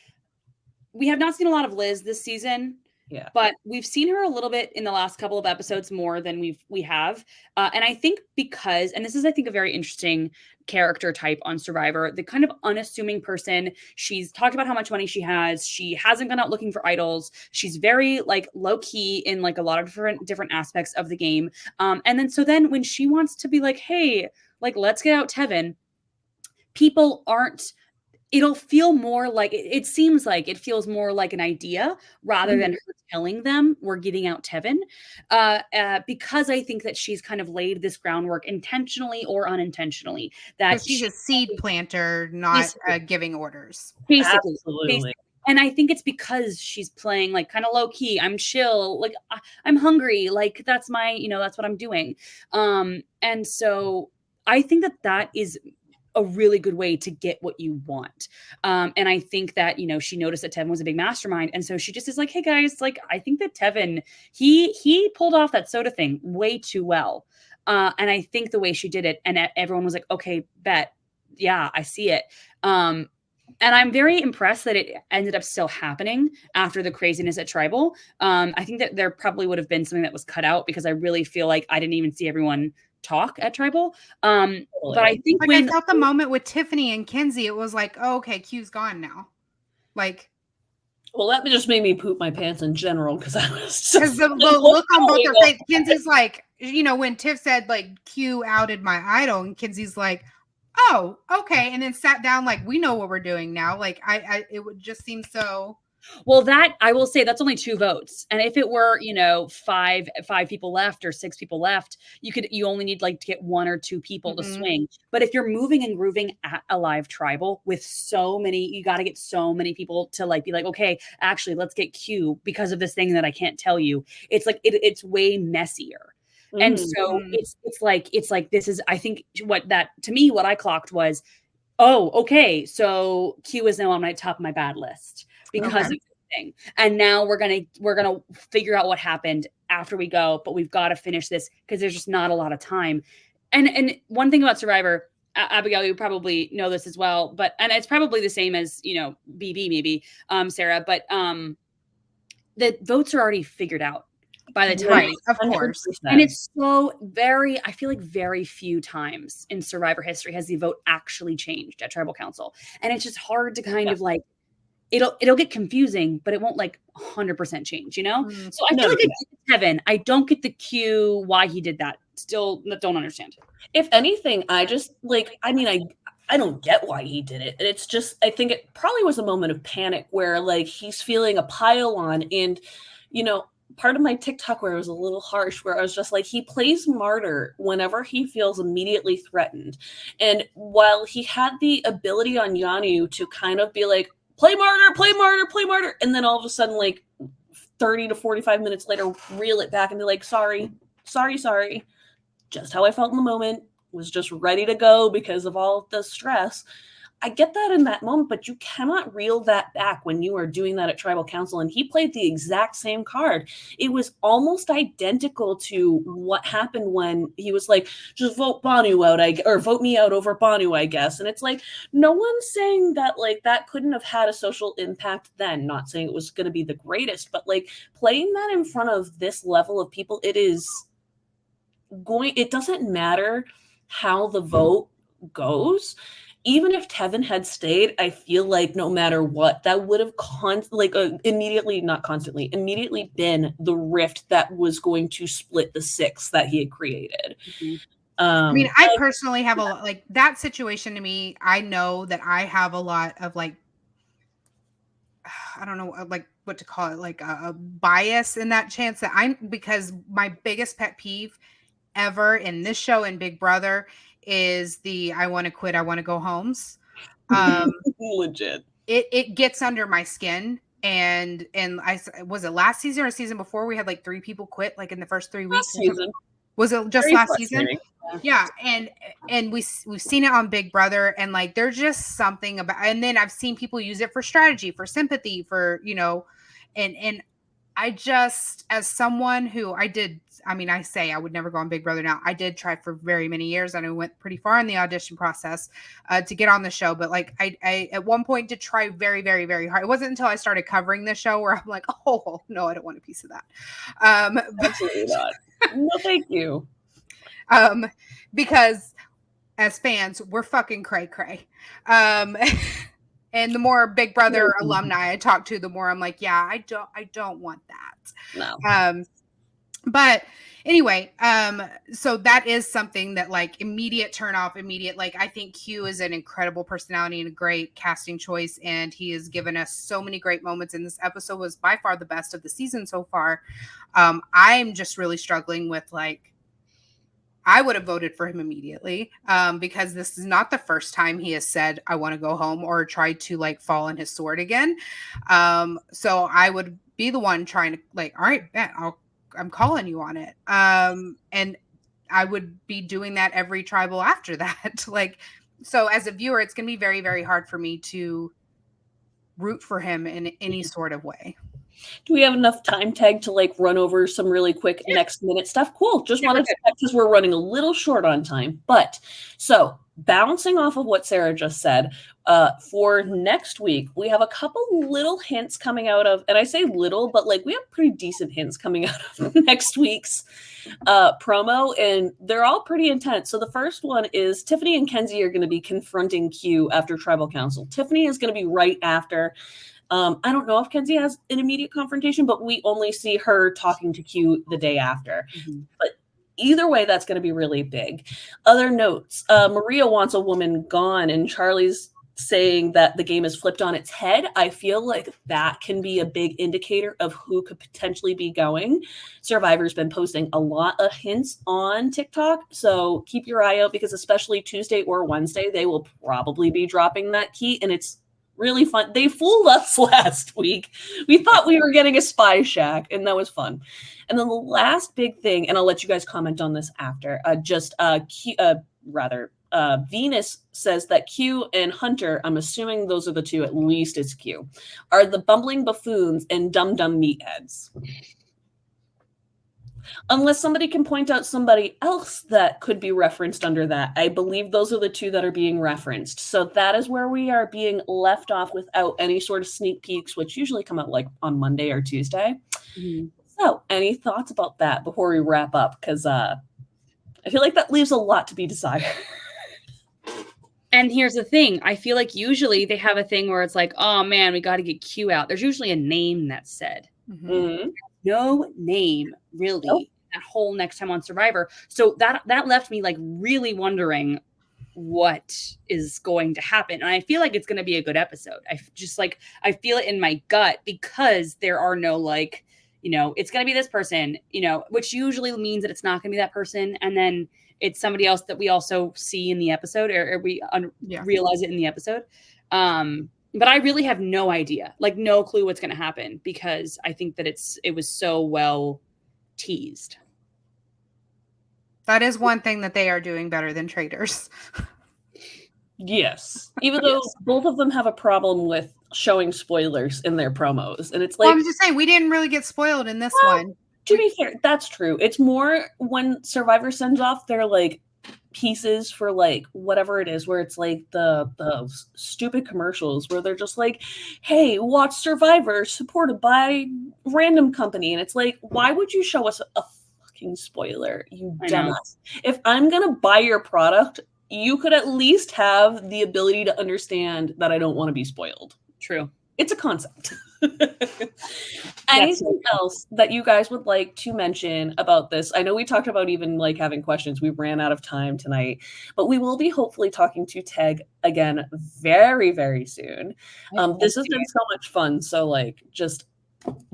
we have not seen a lot of Liz this season. Yeah. But we've seen her a little bit in the last couple of episodes more than we have. And I think because, and this is, I think, a very interesting character type on Survivor, the kind of unassuming person. She's talked about how much money she has. She hasn't gone out looking for idols. She's very like low key in like a lot of different aspects of the game. And then when she wants to be like, hey, like, let's get out Tevin, people aren't, it'll feel more like, it seems like it feels more like an idea rather than her telling them we're getting out Tevin, because I think that she's kind of laid this groundwork intentionally or unintentionally. That she's a seed planter, not giving orders. Basically. Absolutely. And I think it's because she's playing like kind of low key. I'm chill. Like I'm hungry. Like that's my, that's what I'm doing. And so I think that is a really good way to get what you want. And I think that, she noticed that Tevin was a big mastermind. And so she just is like, hey guys, like, I think that Tevin, he pulled off that soda thing way too well. And I think the way she did it, and everyone was like, okay, bet. Yeah, I see it. And I'm very impressed that it ended up still happening after the craziness at Tribal. I think that there probably would have been something that was cut out, because I really feel like I didn't even see everyone talk at Tribal. But I think I felt the moment with Tiffany and Kenzie, it was like, oh, okay, Q's gone now. Like, well, that just made me poop my pants in general, because I was because the look on both their face. Kenzie's like, when Tiff said like Q outed my idol, and Kenzie's like, oh, okay, and then sat down like, we know what we're doing now. Like, it would just seem so. Well, that I will say that's only 2 votes. And if it were, 5 people left or 6 people left, you only need like to get 1 or 2 people to swing. But if you're moving and grooving at a live Tribal with so many, you got to get so many people to like be like, okay, actually, let's get Q because of this thing that I can't tell you. It's like it's way messier. And so it's like this is, I think what I clocked was, oh, okay, so Q is now on my top of my bad list because of this thing. And now we're gonna figure out what happened after we go, but we've got to finish this because there's just not a lot of time. And one thing about Survivor, Abigail, you probably know this as well, and it's probably the same as BB maybe, Sarah, but the votes are already figured out by the time, right, of course. And it's I feel like very few times in Survivor history has the vote actually changed at Tribal Council. And it's just hard to kind of like, it'll get confusing, but it won't like 100% change, So I feel like I get Kevin. I don't get the Q, why he did that. Still don't understand. If anything, I just like, I don't get why he did it. It's just, I think it probably was a moment of panic where like he's feeling a pile on, and part of my TikTok where it was a little harsh, where I was just like, he plays martyr whenever he feels immediately threatened. And while he had the ability on Yanu to kind of be like, play martyr, play martyr, play martyr, and then all of a sudden, like 30 to 45 minutes later, reel it back and be like, sorry. Just how I felt in the moment, was just ready to go because of all the stress. I get that in that moment, but you cannot reel that back when you are doing that at Tribal Council. And he played the exact same card. It was almost identical to what happened when he was like, just vote Banu out, or vote me out over Banu, I guess. And it's like, no one's saying that like that couldn't have had a social impact then. Not saying it was going to be the greatest, but like playing that in front of this level of people, it doesn't matter how the vote goes. Even if Tevin had stayed, I feel like no matter what, that would have immediately been the rift that was going to split the 6 that he had created. I personally have a lot, like that situation to me. I know that I have a lot of like, I don't know, like what to call it, like a bias in that chance that because my biggest pet peeve ever in this show and Big Brother is the I want to quit, I want to go homes. Legit. It gets under my skin. And I was it last season or season before we had like 3 people quit like in the first 3 weeks. Last season. Was it just Very last season? frustrating. Yeah, and we've seen it on Big Brother, and like there's just something about, and then I've seen people use it for strategy, for sympathy, for and I just, as someone who I say I would never go on Big Brother now. I did try for very many years, and I went pretty far in the audition process to get on the show. But like I at one point did try very, very, very hard. It wasn't until I started covering the show where I'm like, oh no, I don't want a piece of that. Absolutely not. No, thank you. Because as fans, we're fucking cray cray. And the more Big Brother alumni I talk to, the more I'm like, yeah, I don't want that. No. But anyway, so that is something that like immediate turn off, like I think Q is an incredible personality and a great casting choice, and he has given us so many great moments. And this episode was by far the best of the season so far. I'm just really struggling with like, I would have voted for him immediately because this is not the first time he has said, I want to go home or tried to like fall on his sword again. So I would be the one trying to like, all right, bet I'm calling you on it. And I would be doing that every tribal after that. Like, so as a viewer, it's going to be very, very hard for me to root for him in any sort of way. Do we have enough time tag to like run over some really quick next minute stuff? Cool. Just wanted to check because we're running a little short on time. But so bouncing off of what Sarah just said, for next week, we have a couple little hints coming out of, and I say little, but like we have pretty decent hints coming out of next week's promo, and they're all pretty intense. So the first one is Tiffany and Kenzie are going to be confronting Q after Tribal Council. Tiffany is going to be right after. I don't know if Kenzie has an immediate confrontation, but we only see her talking to Q the day after. Mm-hmm. But either way, that's going to be really big. Other notes, Maria wants a woman gone, and Charlie's saying that the game is flipped on its head. I feel like that can be a big indicator of who could potentially be going. Survivor's been posting a lot of hints on TikTok, so keep your eye out because especially Tuesday or Wednesday, they will probably be dropping that key, and it's really fun. They fooled us last week. We thought we were getting a spy shack, and that was fun. And then the last big thing, and I'll let you guys comment on this after, Venus says that Q and Hunter, I'm assuming those are the two, at least it's Q, are the bumbling buffoons and dumb meatheads. Unless somebody can point out somebody else that could be referenced under that. I believe those are the two that are being referenced. So that is where we are being left off without any sort of sneak peeks, which usually come out like on Monday or Tuesday. Mm-hmm. So any thoughts about that before we wrap up? Because I feel like that leaves a lot to be desired. And here's the thing. I feel like usually they have a thing where it's like, oh man, we got to get Q out. There's usually a name that's said. Mm-hmm. No name really that whole next time on Survivor. So that left me like really wondering what is going to happen. And I feel like it's going to be a good episode. I feel it in my gut because there are no like, it's going to be this person, which usually means that it's not going to be that person. And then it's somebody else that we also see in the episode or we realize it in the episode. But I really have no idea, like no clue what's going to happen because I think that it was so well teased. That is one thing that they are doing better than traders. Yes. Even though both of them have a problem with showing spoilers in their promos. And it's like, well, I'm just saying, we didn't really get spoiled in this one. To be fair, that's true. It's more when Survivor sends off their like pieces for like whatever it is, where it's like the stupid commercials where they're just like, hey, watch Survivor supported by random company, and it's like, why would you show us a fucking spoiler, you dumbass? If I'm gonna buy your product, you could at least have the ability to understand that I don't want to be spoiled. True. It's a concept. Anything else that you guys would like to mention about this? I know we talked about even like having questions. We ran out of time tonight, but we will be hopefully talking to Teg again very, very soon. This has been so much fun. So like just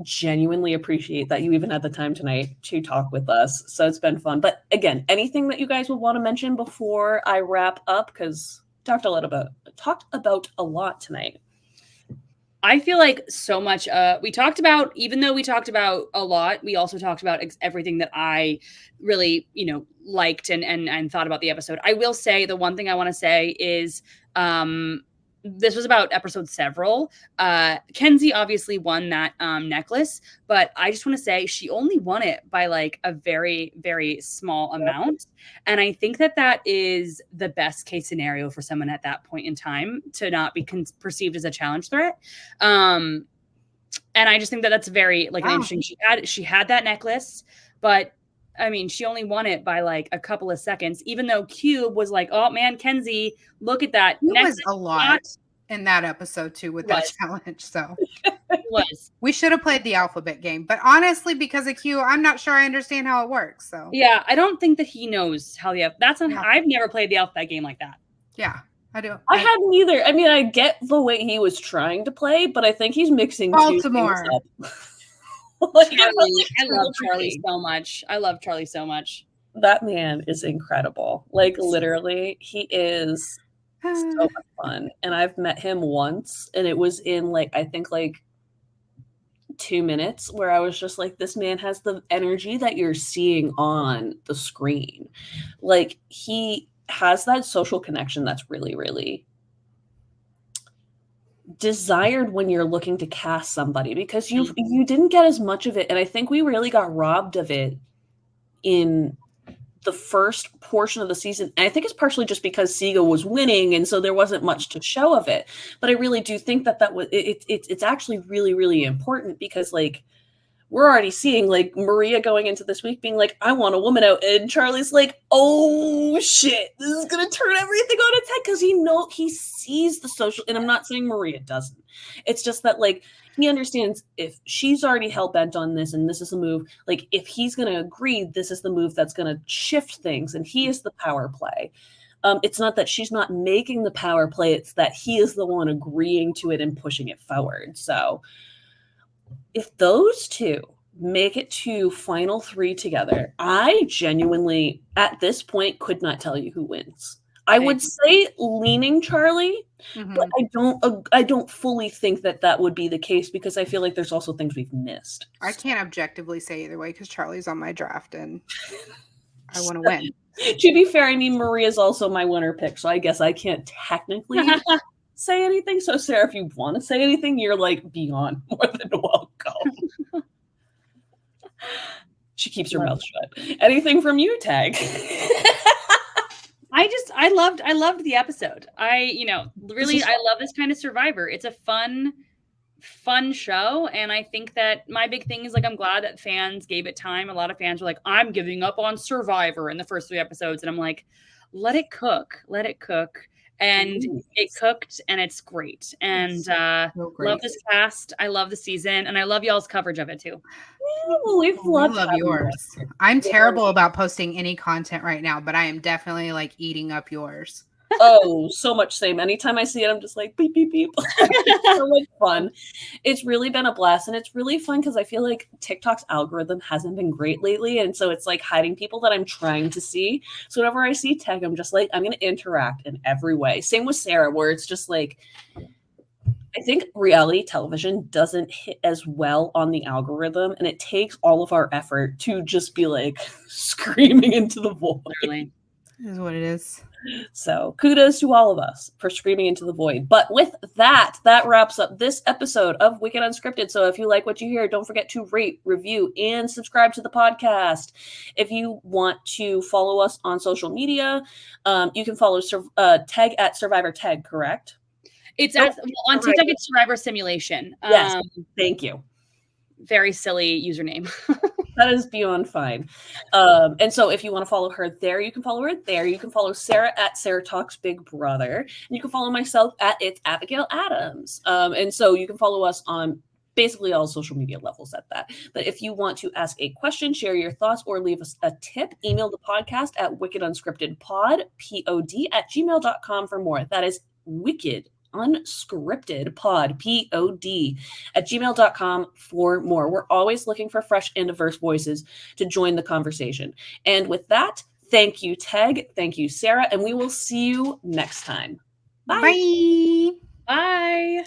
genuinely appreciate that you even had the time tonight to talk with us. So it's been fun. But again, anything that you guys would want to mention before I wrap up? Because talked about a lot tonight. I feel like so much, even though we talked about a lot, we also talked about everything that I really, liked and thought about the episode. I will say the one thing I want to say is, this was about episode several. Kenzie obviously won that necklace, but I just want to say she only won it by like a very, very small amount. And I think that is the best case scenario for someone at that point in time to not be perceived as a challenge threat. And I just think that's very an interesting. She had that necklace, but I mean, she only won it by like a couple of seconds, even though Cube was like, oh man, Kenzie, look at that. It was a lot in that episode too with that challenge. So we should have played the alphabet game, but honestly, because of Q, I'm not sure I understand how it works. So yeah, I don't think that he knows how I've never played the alphabet game like that. Yeah, I do. I hadn't either. I mean, I get the way he was trying to play, but I think he's mixing Baltimore. Two things up. I love Charlie so much. I love Charlie so much. That man is incredible. Like literally, he is so much fun. And I've met him once, and it was in I think 2 minutes, where I was just like, this man has the energy that you're seeing on the screen. Like he has that social connection that's really, really desired when you're looking to cast somebody, because you didn't get as much of it, and I think we really got robbed of it in the first portion of the season. And I think it's partially just because Siga was winning, and so there wasn't much to show of it. But I really do think that was it's actually really, really important, because we're already seeing Maria going into this week being like, I want a woman out, and Charlie's like, oh shit, this is gonna turn everything on its head, because he sees the social. And I'm not saying Maria doesn't. It's just that he understands if she's already hell-bent on this and this is the move, if he's gonna agree, this is the move that's gonna shift things, and he is the power play. It's not that she's not making the power play, it's that he is the one agreeing to it and pushing it forward. So if those two make it to final 3 together, I genuinely, at this point, could not tell you who wins. I would say leaning Charlie, but I don't fully think that would be the case, because I feel like there's also things we've missed. I can't objectively say either way, because Charlie's on my draft and I want to win. To be fair, I mean, Maria's also my winner pick, so I guess I can't technically say anything. So Sarah, if you want to say anything, you're beyond more than welcome. She keeps her mouth shut. Anything from you, Tag? I loved the episode. I love this kind of Survivor. It's a fun show, and I think that my big thing is I'm glad that fans gave it time. A lot of fans were like, I'm giving up on Survivor in the first 3 episodes, and I'm like, let it cook. And it cooked, and it's great. And love this cast. I love the season, and I love y'all's coverage of it too. We love yours. I'm terrible about posting any content right now, but I am definitely eating up yours. Oh, so much same. Anytime I see it, I'm just like, beep, beep, beep. It's so much fun. It's really been a blast, and it's really fun because I feel like TikTok's algorithm hasn't been great lately, and so it's hiding people that I'm trying to see. So whenever I see Tag, I'm just like, I'm going to interact in every way. Same with Sarah, where it's just I think reality television doesn't hit as well on the algorithm, and it takes all of our effort to just be screaming into the void. Literally. It is what it is. So kudos to all of us for screaming into the void. But with that wraps up this episode of Wicked Unscripted. So if you like what you hear, don't forget to rate, review, and subscribe to the podcast. If you want to follow us on social media, you can follow Tag at Survivor Tag, correct? It's on TikTok, it's Survivor Simulation. Yes, thank you. Very silly username. That is beyond fine. And so if you want to follow her there, you can follow her there. You can follow Sarah at Sarah Talks Big Brother. And you can follow myself at It's Abigail Adams. And so you can follow us on basically all social media levels at that. But if you want to ask a question, share your thoughts, or leave us a tip, email the podcast at wickedunscriptedpod, pod@gmail.com for more. That is Wicked Unscripted pod, P-O-D, at gmail.com for more. We're always looking for fresh and diverse voices to join the conversation. And with that, thank you, Teg. Thank you, Sarah. And we will see you next time. Bye. Bye. Bye.